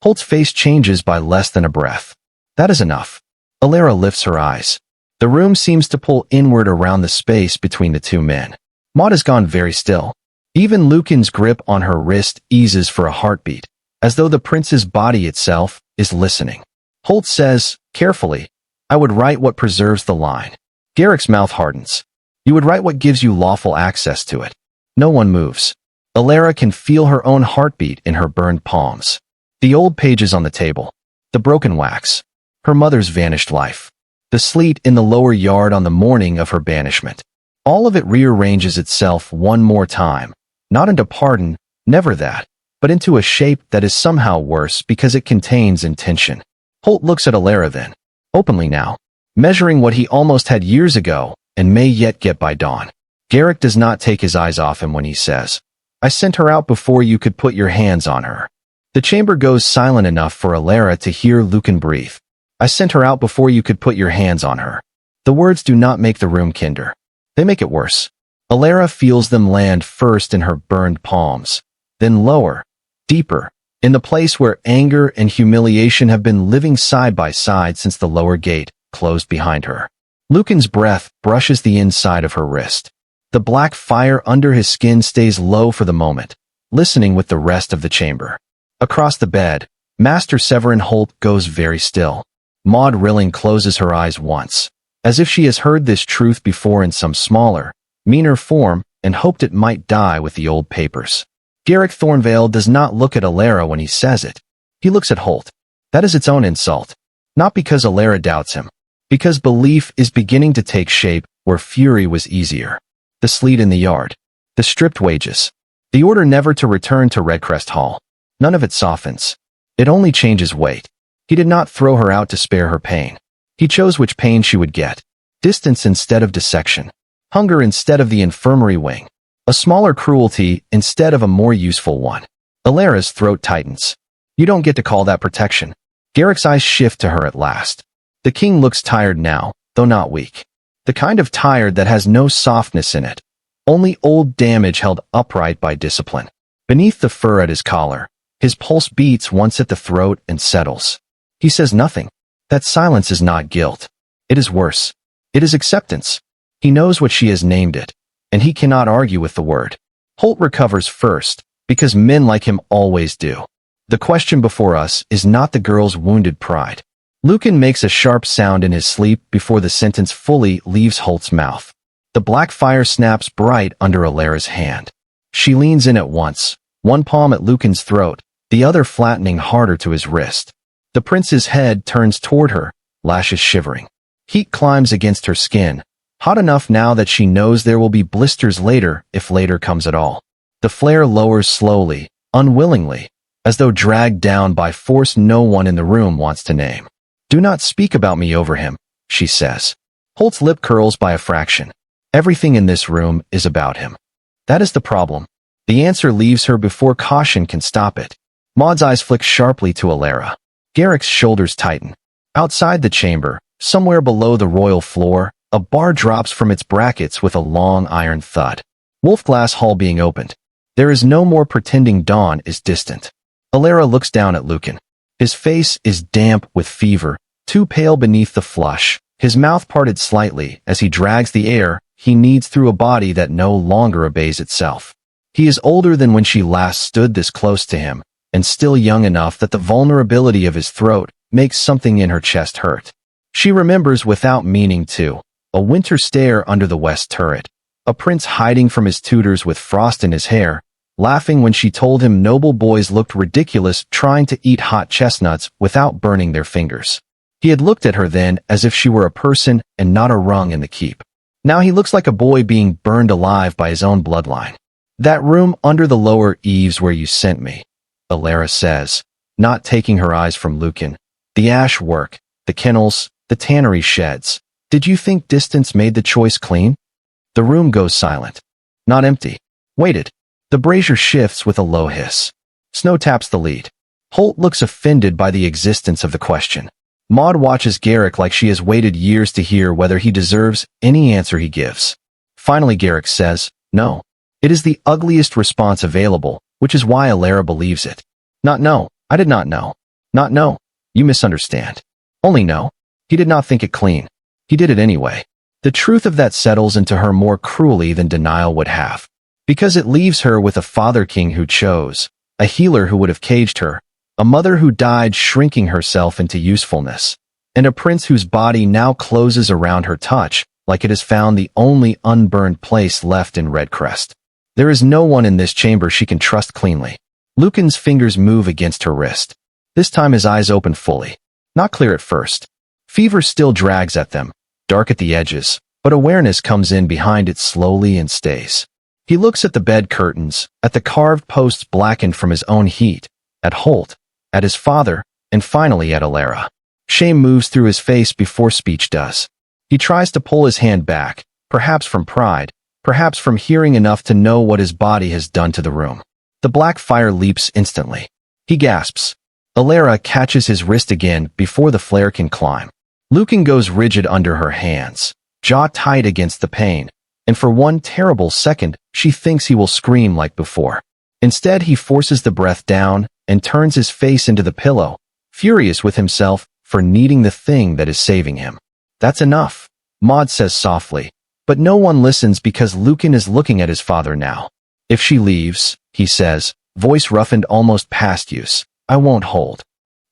Holt's face changes by less than a breath. That is enough. Elara lifts her eyes. The room seems to pull inward around the space between the two men. Maud has gone very still. Even Lucan's grip on her wrist eases for a heartbeat, as though the prince's body itself is listening. Holt says, carefully, I would write what preserves the line. Garrick's mouth hardens. You would write what gives you lawful access to it. No one moves. Elara can feel her own heartbeat in her burned palms. The old pages on the table. The broken wax. Her mother's vanished life. The sleet in the lower yard on the morning of her banishment. All of it rearranges itself one more time. Not into pardon, never that, but into a shape that is somehow worse because it contains intention. Holt looks at Elara then, openly now, measuring what he almost had years ago and may yet get by dawn. Garrick does not take his eyes off him when he says, I sent her out before you could put your hands on her. The chamber goes silent enough for Elara to hear Lucan breathe. I sent her out before you could put your hands on her. The words do not make the room kinder. They make it worse. Elara feels them land first in her burned palms, then lower, deeper, in the place where anger and humiliation have been living side by side since the lower gate closed behind her. Lucan's breath brushes the inside of her wrist. The black fire under his skin stays low for the moment, listening with the rest of the chamber. Across the bed, Master Severin Holt goes very still. Maud Rilling closes her eyes once, as if she has heard this truth before in some smaller, meaner form, and hoped it might die with the old papers. Garrick Thornvale does not look at Elara when he says it. He looks at Holt. That is its own insult. Not because Elara doubts him. Because belief is beginning to take shape where fury was easier. The sleet in the yard. The stripped wages. The order never to return to Redcrest Hall. None of it softens. It only changes weight. He did not throw her out to spare her pain. He chose which pain she would get. Distance instead of dissection. Hunger instead of the infirmary wing. A smaller cruelty instead of a more useful one. Elara's throat tightens. You don't get to call that protection. Garrick's eyes shift to her at last. The king looks tired now, though not weak. The kind of tired that has no softness in it, only old damage held upright by discipline. Beneath the fur at his collar, his pulse beats once at the throat and settles. He says nothing. That silence is not guilt. It is worse. It is acceptance. He knows what she has named it, and he cannot argue with the word. Holt recovers first, because men like him always do. The question before us is not the girl's wounded pride. Lucan makes a sharp sound in his sleep before the sentence fully leaves Holt's mouth. The black fire snaps bright under Elara's hand. She leans in at once, one palm at Lucan's throat, the other flattening harder to his wrist. The prince's head turns toward her, lashes shivering. Heat climbs against her skin, hot enough now that she knows there will be blisters later if later comes at all. The flare lowers slowly, unwillingly, as though dragged down by force no one in the room wants to name. "Do not speak about me over him," she says. Holt's lip curls by a fraction. Everything in this room is about him. That is the problem. The answer leaves her before caution can stop it. Maud's eyes flick sharply to Elara. Garrick's shoulders tighten. Outside the chamber, somewhere below the royal floor, a bar drops from its brackets with a long iron thud. Wolfglass Hall being opened. There is no more pretending dawn is distant. Elara looks down at Lucan. His face is damp with fever, too pale beneath the flush, his mouth parted slightly as he drags the air he needs through a body that no longer obeys itself. He is older than when she last stood this close to him, and still young enough that the vulnerability of his throat makes something in her chest hurt. She remembers without meaning to, a winter stare under the west turret, a prince hiding from his tutors with frost in his hair, laughing when she told him noble boys looked ridiculous trying to eat hot chestnuts without burning their fingers. He had looked at her then as if she were a person and not a rung in the keep. Now he looks like a boy being burned alive by his own bloodline. "That room under the lower eaves where you sent me," Elara says, not taking her eyes from Lucan. "The ash work, the kennels, the tannery sheds. Did you think distance made the choice clean?" The room goes silent. Not empty. Weighted. The brazier shifts with a low hiss. Snow taps the lead. Holt looks offended by the existence of the question. Maud watches Garrick like she has waited years to hear whether he deserves any answer he gives. Finally Garrick says, "No." It is the ugliest response available, which is why Elara believes it. "Not no. I did not know. Not no. You misunderstand. Only no. He did not think it clean. He did it anyway." The truth of that settles into her more cruelly than denial would have. Because it leaves her with a father king who chose, a healer who would have caged her, a mother who died shrinking herself into usefulness, and a prince whose body now closes around her touch, like it has found the only unburned place left in Redcrest. There is no one in this chamber she can trust cleanly. Lucan's fingers move against her wrist. This time his eyes open fully. Not clear at first. Fever still drags at them, dark at the edges, but awareness comes in behind it slowly and stays. He looks at the bed curtains, at the carved posts blackened from his own heat, at Holt, at his father, and finally at Elara. Shame moves through his face before speech does. He tries to pull his hand back, perhaps from pride, perhaps from hearing enough to know what his body has done to the room. The black fire leaps instantly. He gasps. Elara catches his wrist again before the flare can climb. Lucan goes rigid under her hands, jaw tight against the pain, and for one terrible second, she thinks he will scream like before. Instead, he forces the breath down and turns his face into the pillow, furious with himself for needing the thing that is saving him. "That's enough," Maud says softly, but no one listens because Lucan is looking at his father now. "If she leaves," he says, voice roughened almost past use, "I won't hold."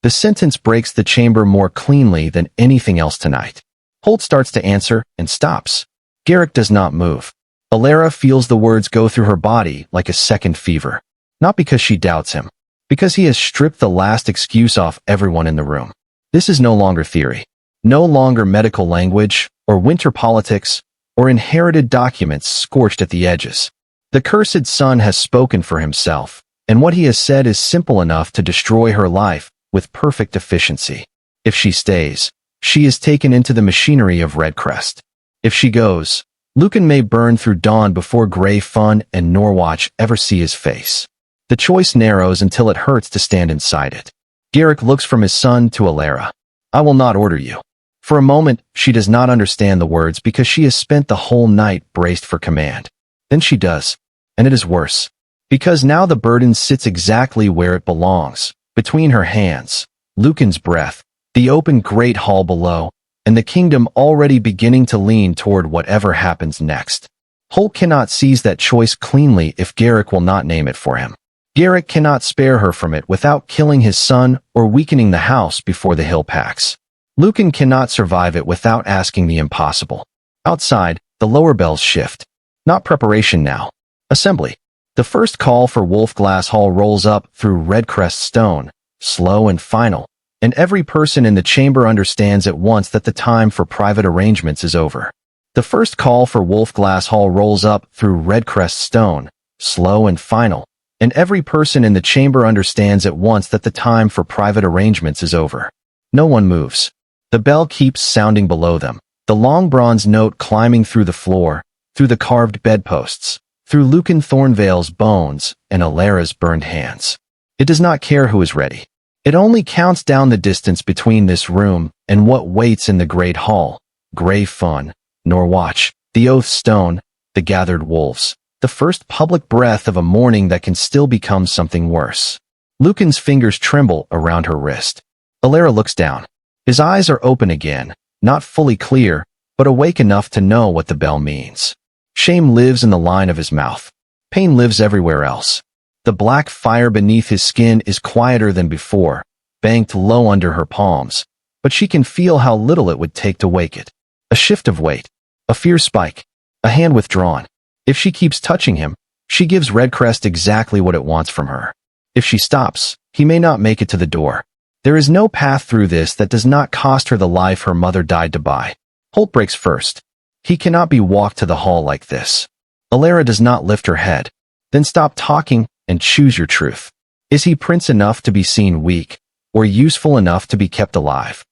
The sentence breaks the chamber more cleanly than anything else tonight. Holt starts to answer and stops. Garrick does not move. Elara feels the words go through her body like a second fever. Not because she doubts him, because he has stripped the last excuse off everyone in the room. This is no longer theory, no longer medical language, or winter politics, or inherited documents scorched at the edges. The cursed son has spoken for himself, and what he has said is simple enough to destroy her life with perfect efficiency. If she stays, she is taken into the machinery of Redcrest. If she goes, Lucan may burn through dawn before Grey Fun and Norwatch ever see his face. The choice narrows until it hurts to stand inside it. Garrick looks from his son to Elara. "I will not order you. For a moment, she does not understand the words because she has spent the whole night braced for command. Then she does, and it is worse. Because now the burden sits exactly where it belongs, between her hands, Lucan's breath, the open great hall below, and the kingdom already beginning to lean toward whatever happens next. Holt cannot seize that choice cleanly if Garrick will not name it for him. Garrick cannot spare her from it without killing his son or weakening the house before the hill packs. Lucan cannot survive it without asking the impossible. Outside, the lower bells shift. Not preparation now. Assembly. The first call for Wolfglass Hall rolls up through Redcrest stone, slow and final, and every person in the chamber understands at once that the time for private arrangements is over. The first call for Wolfglass Hall rolls up through Redcrest stone, slow and final, and every person in the chamber understands at once that the time for private arrangements is over. No one moves. The bell keeps sounding below them, the long bronze note climbing through the floor, through the carved bedposts, through Lucan Thornvale's bones and Elara's burned hands. It does not care who is ready. It only counts down the distance between this room and what waits in the great hall. Grey fun, nor watch, the oath stone, the gathered wolves, the first public breath of a morning that can still become something worse. Lucan's fingers tremble around her wrist. Elara looks down. His eyes are open again, not fully clear, but awake enough to know what the bell means. Shame lives in the line of his mouth. Pain lives everywhere else. The black fire beneath his skin is quieter than before, banked low under her palms, but she can feel how little it would take to wake it. A shift of weight, a fear spike, a hand withdrawn. If she keeps touching him, she gives Redcrest exactly what it wants from her. If she stops, he may not make it to the door. There is no path through this that does not cost her the life her mother died to buy. Holt breaks first. He cannot be walked to the hall like this. Elara does not lift her head. Then stop talking and choose your truth. Is he prince enough to be seen weak, or useful enough to be kept alive?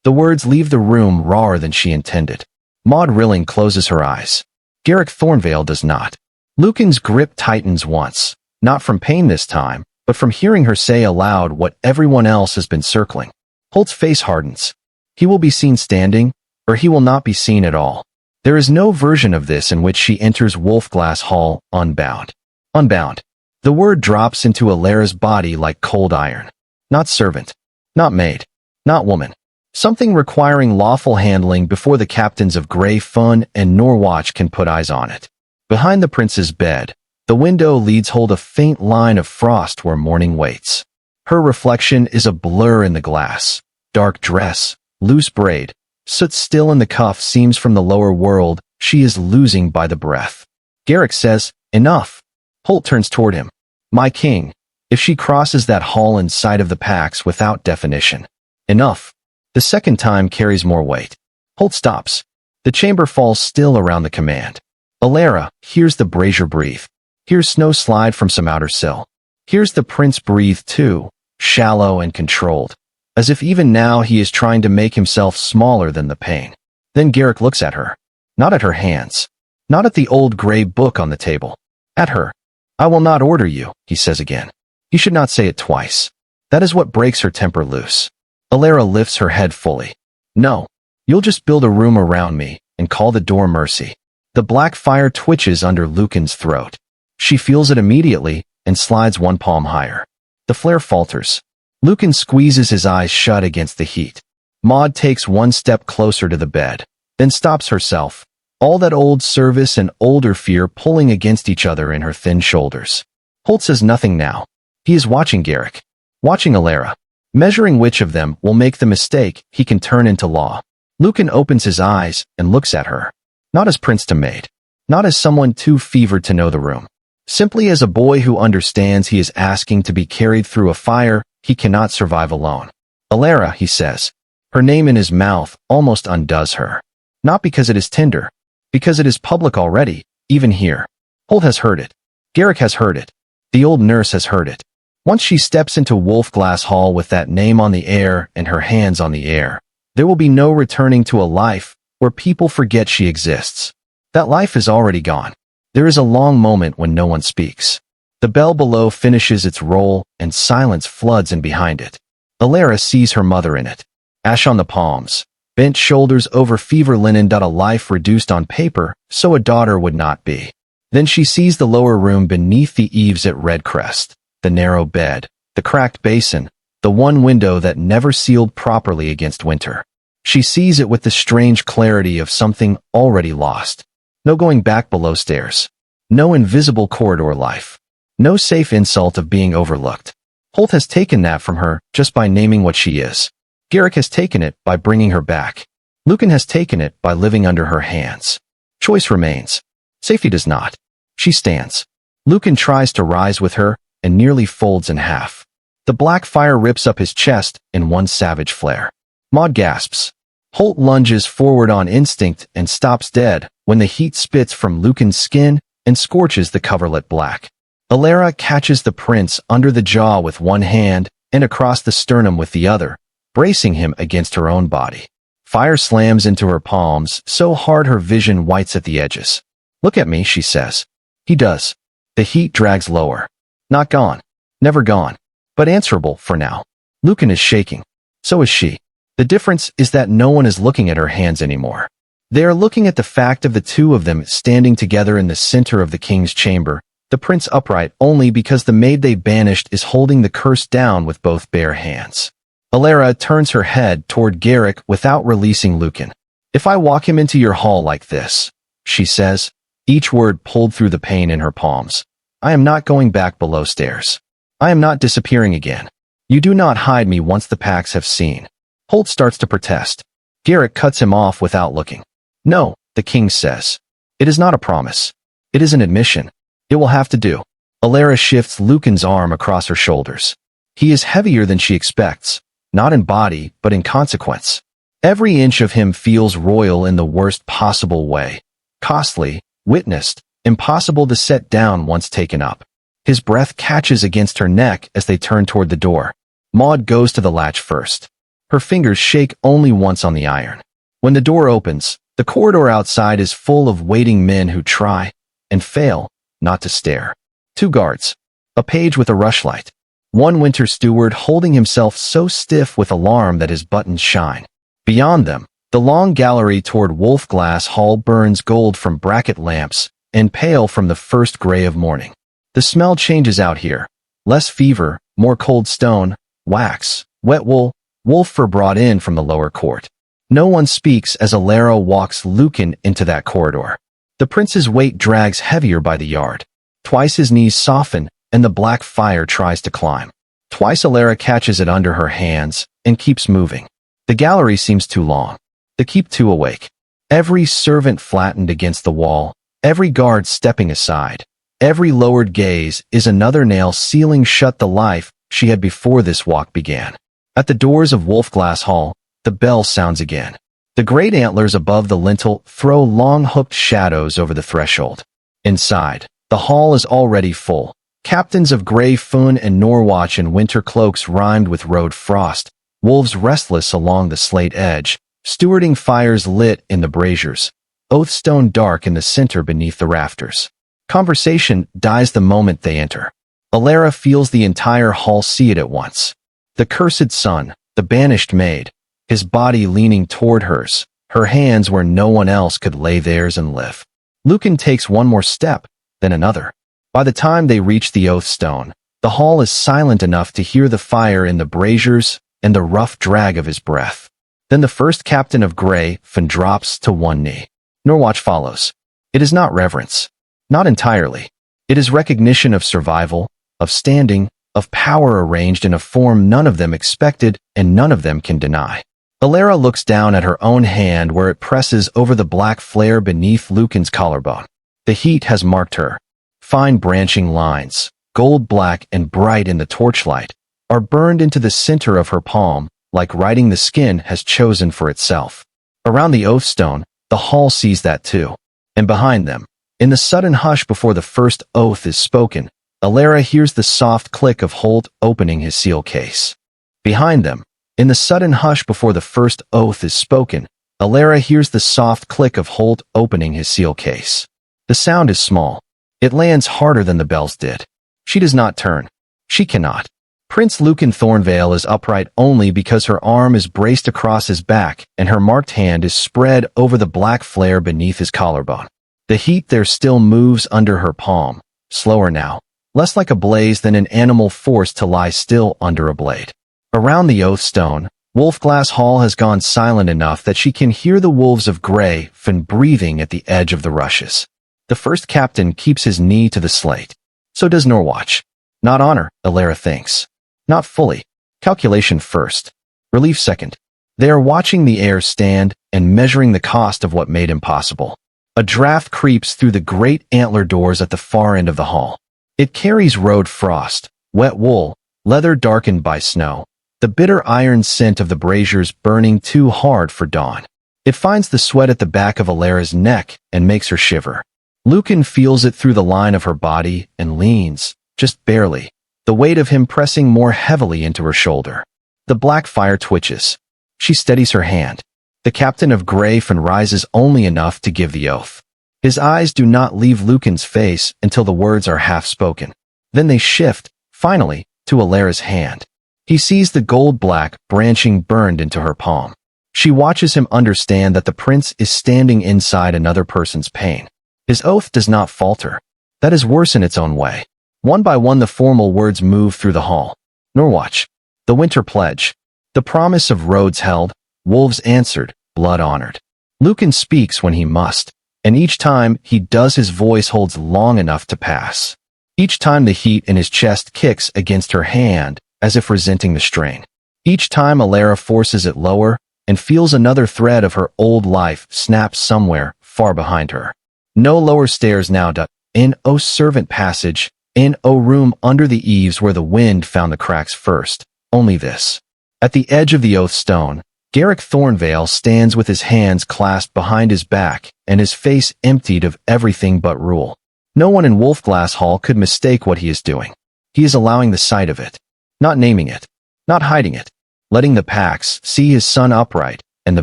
The words leave the room rawer than she intended. Maud Rilling closes her eyes. Garrick Thornvale does not. Lucan's grip tightens once, not from pain this time, but from hearing her say aloud what everyone else has been circling. Holt's face hardens. He will be seen standing, or he will not be seen at all. There is no version of this in which she enters Wolfglass Hall unbound. Unbound. The word drops into Elara's body like cold iron. Not servant. Not maid. Not woman. Something requiring lawful handling before the captains of Grey Fun and Norwatch can put eyes on it. Behind the prince's bed, the window leads Holt a faint line of frost where morning waits. Her reflection is a blur in the glass. Dark dress, loose braid, soot still in the cuff seems from the lower world. She is losing by the breath. Garrick says, "Enough." Holt turns toward him. "My king." If she crosses that hall in sight of the packs without definition. Enough. The second time carries more weight. Holt stops. The chamber falls still around the command. Elara hears the brazier breathe. Hears snow slide from some outer sill. Hears the prince breathe too, shallow and controlled, as if even now he is trying to make himself smaller than the pain. Then Garrick looks at her. Not at her hands. Not at the old gray book on the table. At her. "I will not order you," he says again. He should not say it twice. That is what breaks her temper loose. Elara lifts her head fully. "No. You'll just build a room around me and call the door mercy." The black fire twitches under Lucan's throat. She feels it immediately and slides one palm higher. The flare falters. Lucan squeezes his eyes shut against the heat. Maud takes one step closer to the bed, then stops herself, all that old service and older fear pulling against each other in her thin shoulders. Holt says nothing now. He is watching Garrick, watching Elara, measuring which of them will make the mistake he can turn into law. Lucan opens his eyes and looks at her, not as prince to maid, not as someone too fevered to know the room. Simply as a boy who understands he is asking to be carried through a fire he cannot survive alone. "Elara," he says. Her name in his mouth almost undoes her. Not because it is tender, because it is public already, even here. Holt has heard it. Garrick has heard it. The old nurse has heard it. Once she steps into Wolfglass Hall with that name on the air and her hands on the air, there will be no returning to a life where people forget she exists. That life is already gone. There is a long moment when no one speaks. The bell below finishes its roll and silence floods in behind it. Elara sees her mother in it. Ash on the palms, Bent shoulders over fever linen. A life reduced on paper, so a daughter would not be. Then she sees the lower room beneath the eaves at Redcrest, the narrow bed, the cracked basin, the one window that never sealed properly against winter. She sees it with the strange clarity of something already lost. No going back below stairs. No invisible corridor life. No safe insult of being overlooked. Holt has taken that from her just by naming what she is. Garrick has taken it by bringing her back. Lucan has taken it by living under her hands. Choice remains. Safety does not. She stands. Lucan tries to rise with her and nearly folds in half. The black fire rips up his chest in one savage flare. Maud gasps. Holt lunges forward on instinct and stops dead when the heat spits from Lucan's skin and scorches the coverlet black. Elara catches the prince under the jaw with one hand and across the sternum with the other, bracing him against her own body. Fire slams into her palms so hard her vision whites at the edges. "Look at me," she says. He does. The heat drags lower. Not gone. Never gone. But answerable for now. Lucan is shaking. So is she. The difference is that no one is looking at her hands anymore. They are looking at the fact of the two of them standing together in the center of the king's chamber, the prince upright only because the maid they banished is holding the curse down with both bare hands. Elara turns her head toward Garrick without releasing Lucan. "If I walk him into your hall like this," she says, each word pulled through the pain in her palms, "I am not going back below stairs. I am not disappearing again. You do not hide me once the packs have seen." Holt starts to protest. Garrick cuts him off without looking. "No," the king says. "It is not a promise. It is an admission. It will have to do." Elara shifts Lucan's arm across her shoulders. He is heavier than she expects, not in body, but in consequence. Every inch of him feels royal in the worst possible way. Costly, witnessed, impossible to set down once taken up. His breath catches against her neck as they turn toward the door. Maud goes to the latch first. Her fingers shake only once on the iron. When the door opens, the corridor outside is full of waiting men who try, and fail, not to stare. 2 guards. A page with a rushlight. One winter steward holding himself so stiff with alarm that his buttons shine. Beyond them, the long gallery toward Wolfglass Hall burns gold from bracket lamps and pale from the first gray of morning. The smell changes out here. Less fever, more cold stone, wax, wet wool, wolf fur brought in from the lower court. No one speaks as Elara walks Lucan into that corridor. The prince's weight drags heavier by the yard. Twice his knees soften, and the black fire tries to climb. Twice Elara catches it under her hands and keeps moving. The gallery seems too long. To keep too awake. Every servant flattened against the wall, every guard stepping aside, every lowered gaze is another nail sealing shut the life she had before this walk began. At the doors of Wolfglass Hall, the bell sounds again. The great antlers above the lintel throw long hooked shadows over the threshold. Inside, the hall is already full. Captains of Grey Foon and Norwatch in winter cloaks rimed with road frost, wolves restless along the slate edge, stewarding fires lit in the braziers, oathstone dark in the center beneath the rafters. Conversation dies the moment they enter. Elara feels the entire hall see it at once. The cursed son, the banished maid, his body leaning toward hers, her hands where no one else could lay theirs and live. Lucan takes one more step, then another. By the time they reach the oath stone, the hall is silent enough to hear the fire in the braziers and the rough drag of his breath. Then the first captain of Grey Foon drops to one knee. Norwatch follows. It is not reverence. Not entirely. It is recognition of survival, of standing, of power arranged in a form none of them expected and none of them can deny. Elara looks down at her own hand where it presses over the black flare beneath Lucan's collarbone. The heat has marked her. Fine branching lines, gold black and bright in the torchlight, are burned into the center of her palm, like writing the skin has chosen for itself. Around the oath stone, the hall sees that too. And behind them, in the sudden hush before the first oath is spoken, Elara hears the soft click of Holt opening his seal case. Behind them, in the sudden hush before the first oath is spoken, Elara hears the soft click of Holt opening his seal case. The sound is small. It lands harder than the bells did. She does not turn. She cannot. Prince Lucan Thornvale is upright only because her arm is braced across his back and her marked hand is spread over the black flare beneath his collarbone. The heat there still moves under her palm, slower now, less like a blaze than an animal forced to lie still under a blade. Around the oath stone, Wolfglass Hall has gone silent enough that she can hear the wolves of Grey Fen breathing at the edge of the rushes. The first captain keeps his knee to the slate. So does Norwatch. Not honor, Elara thinks. Not fully. Calculation first. Relief second. They are watching the air stand and measuring the cost of what made impossible. A draft creeps through the great antler doors at the far end of the hall. It carries road frost, wet wool, leather darkened by snow, the bitter iron scent of the braziers burning too hard for dawn. It finds the sweat at the back of Elara's neck and makes her shiver. Lucan feels it through the line of her body and leans, just barely, the weight of him pressing more heavily into her shoulder. The black fire twitches. She steadies her hand. The captain of Grey Fen rises only enough to give the oath. His eyes do not leave Lucan's face until the words are half spoken. Then they shift, finally, to Elara's hand. He sees the gold-black branching burned into her palm. She watches him understand that the prince is standing inside another person's pain. His oath does not falter. That is worse in its own way. One by one the formal words move through the hall. Norwatch. The winter pledge. The promise of roads held, wolves answered, blood honored. Lucan speaks when he must, and each time he does his voice holds long enough to pass. Each time the heat in his chest kicks against her hand, as if resenting the strain. Each time Elara forces it lower, and feels another thread of her old life snap somewhere far behind her. No lower stairs now, in O servant passage, in O room under the eaves where the wind found the cracks first, only this. At the edge of the oath stone, Garrick Thornvale stands with his hands clasped behind his back and his face emptied of everything but rule. No one in Wolfglass Hall could mistake what he is doing. He is allowing the sight of it. Not naming it. Not hiding it. Letting the Pax see his son upright and the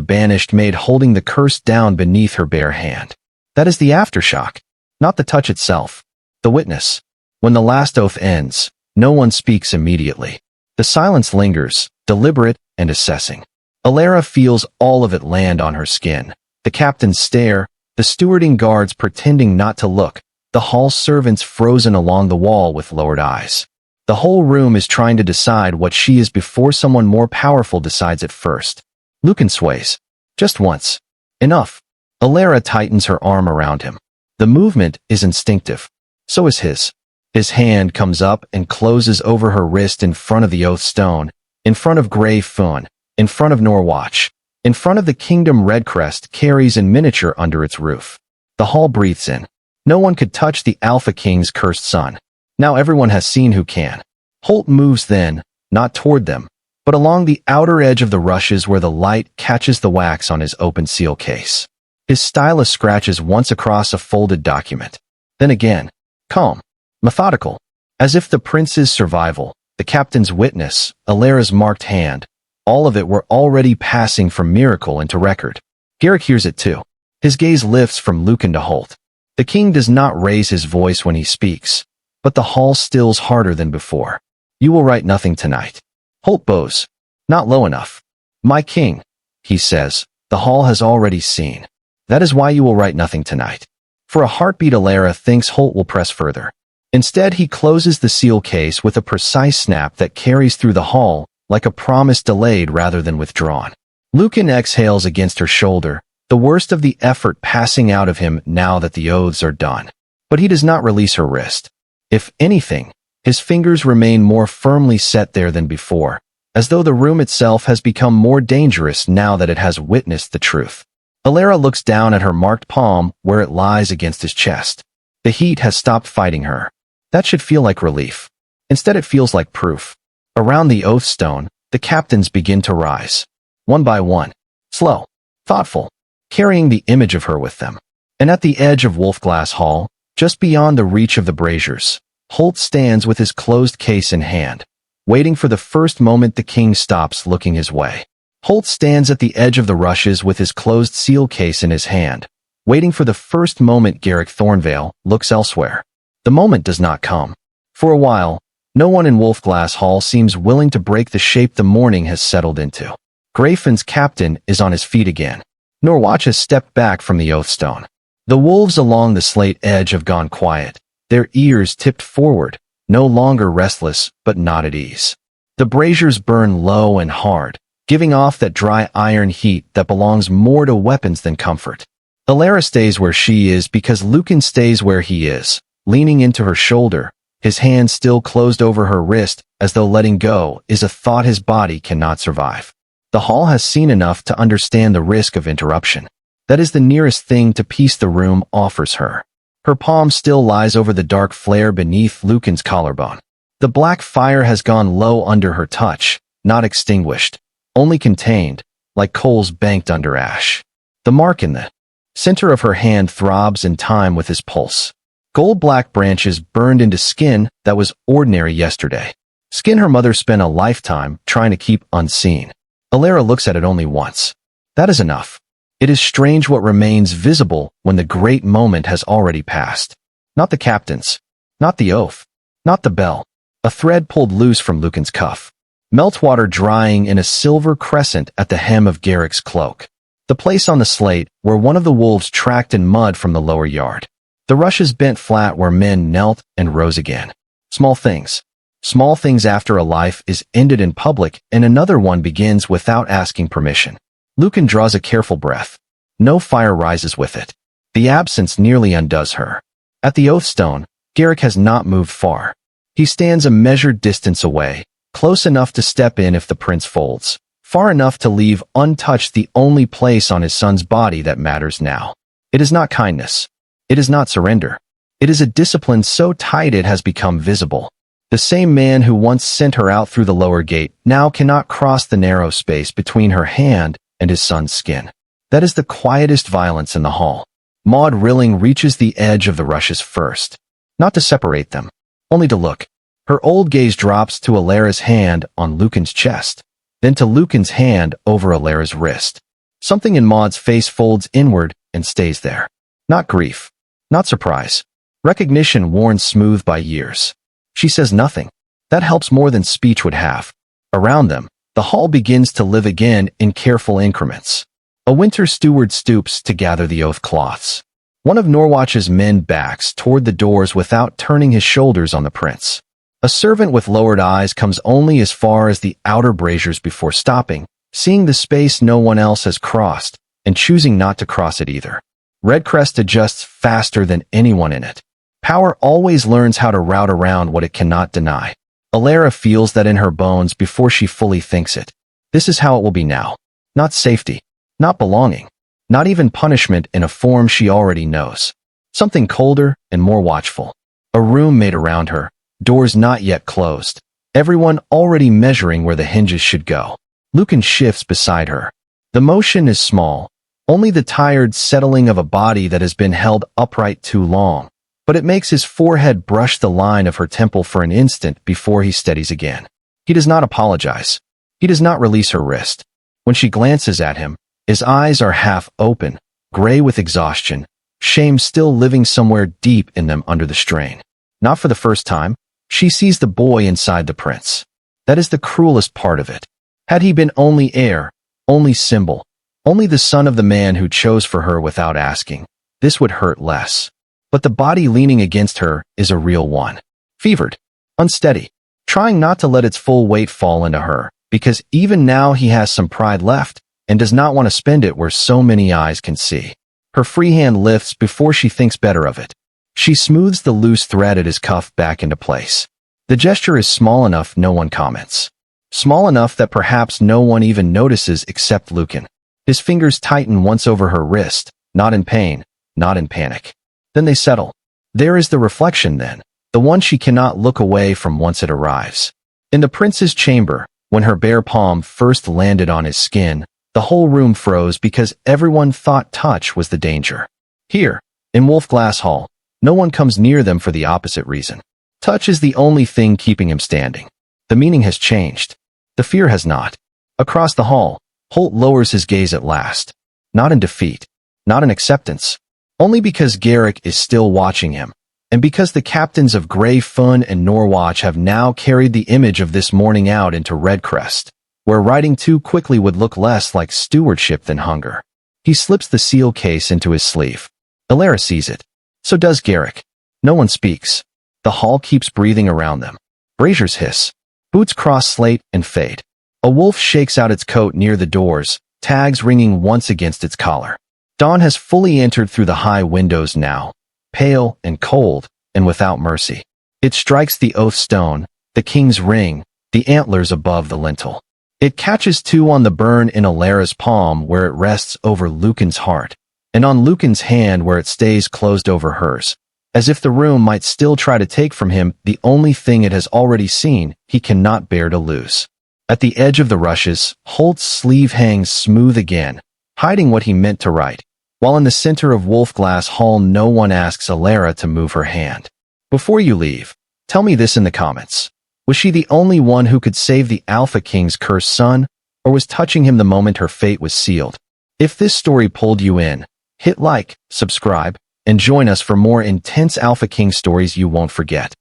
banished maid holding the curse down beneath her bare hand. That is the aftershock, not the touch itself. The witness. When the last oath ends, no one speaks immediately. The silence lingers, deliberate and assessing. Elara feels all of it land on her skin. The captain's stare, the stewarding guards pretending not to look, the hall servants frozen along the wall with lowered eyes. The whole room is trying to decide what she is before someone more powerful decides it first. Lucan sways. Just once. Enough. Elara tightens her arm around him. The movement is instinctive. So is his. His hand comes up and closes over her wrist in front of the oath stone, in front of Grey Fen, in front of Norwatch, in front of the kingdom Redcrest carries in miniature under its roof. The hall breathes in. No one could touch the Alpha King's cursed son. Now everyone has seen who can. Holt moves then, not toward them, but along the outer edge of the rushes where the light catches the wax on his open seal case. His stylus scratches once across a folded document. Then again, calm, methodical, as if the prince's survival, the captain's witness, Elara's marked hand, all of it were already passing from miracle into record. Garrick hears it too. His gaze lifts from Lucan to Holt. The king does not raise his voice when he speaks, but the hall stills harder than before. You will write nothing tonight. Holt bows. Not low enough. My king, he says, the hall has already seen. That is why you will write nothing tonight. For a heartbeat Elara thinks Holt will press further. Instead he closes the seal case with a precise snap that carries through the hall, like a promise delayed rather than withdrawn. Lucan exhales against her shoulder, the worst of the effort passing out of him now that the oaths are done. But he does not release her wrist. If anything, his fingers remain more firmly set there than before, as though the room itself has become more dangerous now that it has witnessed the truth. Elara looks down at her marked palm where it lies against his chest. The heat has stopped fighting her. That should feel like relief. Instead it feels like proof. Around the oath stone, the captains begin to rise. One by one. Slow. Thoughtful. Carrying the image of her with them. And at the edge of Wolfglass Hall, just beyond the reach of the braziers, Holt stands with his closed case in hand, waiting for the first moment the king stops looking his way. Holt stands at the edge of the rushes with his closed seal case in his hand, waiting for the first moment Garrick Thornvale looks elsewhere. The moment does not come. For a while, No one in Wolfglass Hall seems willing to break the shape the morning has settled into. Grafen's captain is on his feet again. Norwatch has stepped back from the oathstone. The wolves along the slate edge have gone quiet, their ears tipped forward, no longer restless but not at ease. The braziers burn low and hard, giving off that dry iron heat that belongs more to weapons than comfort. Elara stays where she is because Lucan stays where he is, leaning into her shoulder, his hand still closed over her wrist as though letting go is a thought his body cannot survive. The hall has seen enough to understand the risk of interruption. That is the nearest thing to peace the room offers her. Her palm still lies over the dark flare beneath Lucan's collarbone. The black fire has gone low under her touch, not extinguished, only contained, like coals banked under ash. The mark in the center of her hand throbs in time with his pulse. Gold-black branches burned into skin that was ordinary yesterday. Skin her mother spent a lifetime trying to keep unseen. Elara looks at it only once. That is enough. It is strange what remains visible when the great moment has already passed. Not the captains. Not the oath. Not the bell. A thread pulled loose from Lucan's cuff. Meltwater drying in a silver crescent at the hem of Garrick's cloak. The place on the slate where one of the wolves tracked in mud from the lower yard. The rushes bent flat where men knelt and rose again. Small things. Small things after a life is ended in public and another one begins without asking permission. Lucan draws a careful breath. No fire rises with it. The absence nearly undoes her. At the oathstone, Garrick has not moved far. He stands a measured distance away, close enough to step in if the prince folds, far enough to leave untouched the only place on his son's body that matters now. It is not kindness. It is not surrender. It is a discipline so tight it has become visible. The same man who once sent her out through the lower gate now cannot cross the narrow space between her hand and his son's skin. That is the quietest violence in the hall. Maud Rilling reaches the edge of the rushes first. Not to separate them, only to look. Her old gaze drops to Elara's hand on Lucan's chest, then to Lucan's hand over Elara's wrist. Something in Maud's face folds inward and stays there. Not grief. Not surprise. Recognition worn smooth by years. She says nothing. That helps more than speech would have. Around them, the hall begins to live again in careful increments. A winter steward stoops to gather the oath cloths. One of Norwatch's men backs toward the doors without turning his shoulders on the prince. A servant with lowered eyes comes only as far as the outer braziers before stopping, seeing the space no one else has crossed, and choosing not to cross it either. Redcrest adjusts faster than anyone in it. Power always learns how to route around what it cannot deny. Elara feels that in her bones before she fully thinks it. This is how it will be now. Not safety. Not belonging. Not even punishment in a form she already knows. Something colder and more watchful. A room made around her, doors not yet closed. Everyone already measuring where the hinges should go. Lucan shifts beside her. The motion is small, only the tired settling of a body that has been held upright too long, but it makes his forehead brush the line of her temple for an instant before he steadies again. He does not apologize. He does not release her wrist. When she glances at him, his eyes are half open, gray with exhaustion, shame still living somewhere deep in them under the strain. Not for the first time, she sees the boy inside the prince. That is the cruelest part of it. Had he been only heir, only symbol, only the son of the man who chose for her without asking, this would hurt less. But the body leaning against her is a real one. Fevered, unsteady, trying not to let its full weight fall into her, because even now he has some pride left, and does not want to spend it where so many eyes can see. Her free hand lifts before she thinks better of it. She smooths the loose thread at his cuff back into place. The gesture is small enough no one comments. Small enough that perhaps no one even notices except Lucan. His fingers tighten once over her wrist, not in pain, not in panic. Then they settle. There is the reflection then, the one she cannot look away from once it arrives. In the prince's chamber, when her bare palm first landed on his skin, the whole room froze because everyone thought touch was the danger. Here, in Wolfglass Hall, no one comes near them for the opposite reason. Touch is the only thing keeping him standing. The meaning has changed. The fear has not. Across the hall, Holt lowers his gaze at last. Not in defeat. Not in acceptance. Only because Garrick is still watching him, And because the captains of Grey Fun and Norwatch have now carried the image of this morning out into Redcrest, where riding too quickly would look less like stewardship than hunger. He slips the seal case into his sleeve. Elara sees it. So does Garrick. No one speaks. The hall keeps breathing around them. Braziers hiss. Boots cross slate and fade. A wolf shakes out its coat near the doors, tags ringing once against its collar. Dawn has fully entered through the high windows now, pale and cold and without mercy. It strikes the oath stone, the king's ring, the antlers above the lintel. It catches too on the burn in Elara's palm where it rests over Lucan's heart, and on Lucan's hand where it stays closed over hers, as if the room might still try to take from him the only thing it has already seen he cannot bear to lose. At the edge of the rushes, Holt's sleeve hangs smooth again, hiding what he meant to write, while in the center of Wolfglass Hall no one asks Elara to move her hand. Before you leave, tell me this in the comments. Was she the only one who could save the Alpha King's cursed son, or was touching him the moment her fate was sealed? If this story pulled you in, hit like, subscribe, and join us for more intense Alpha King stories you won't forget.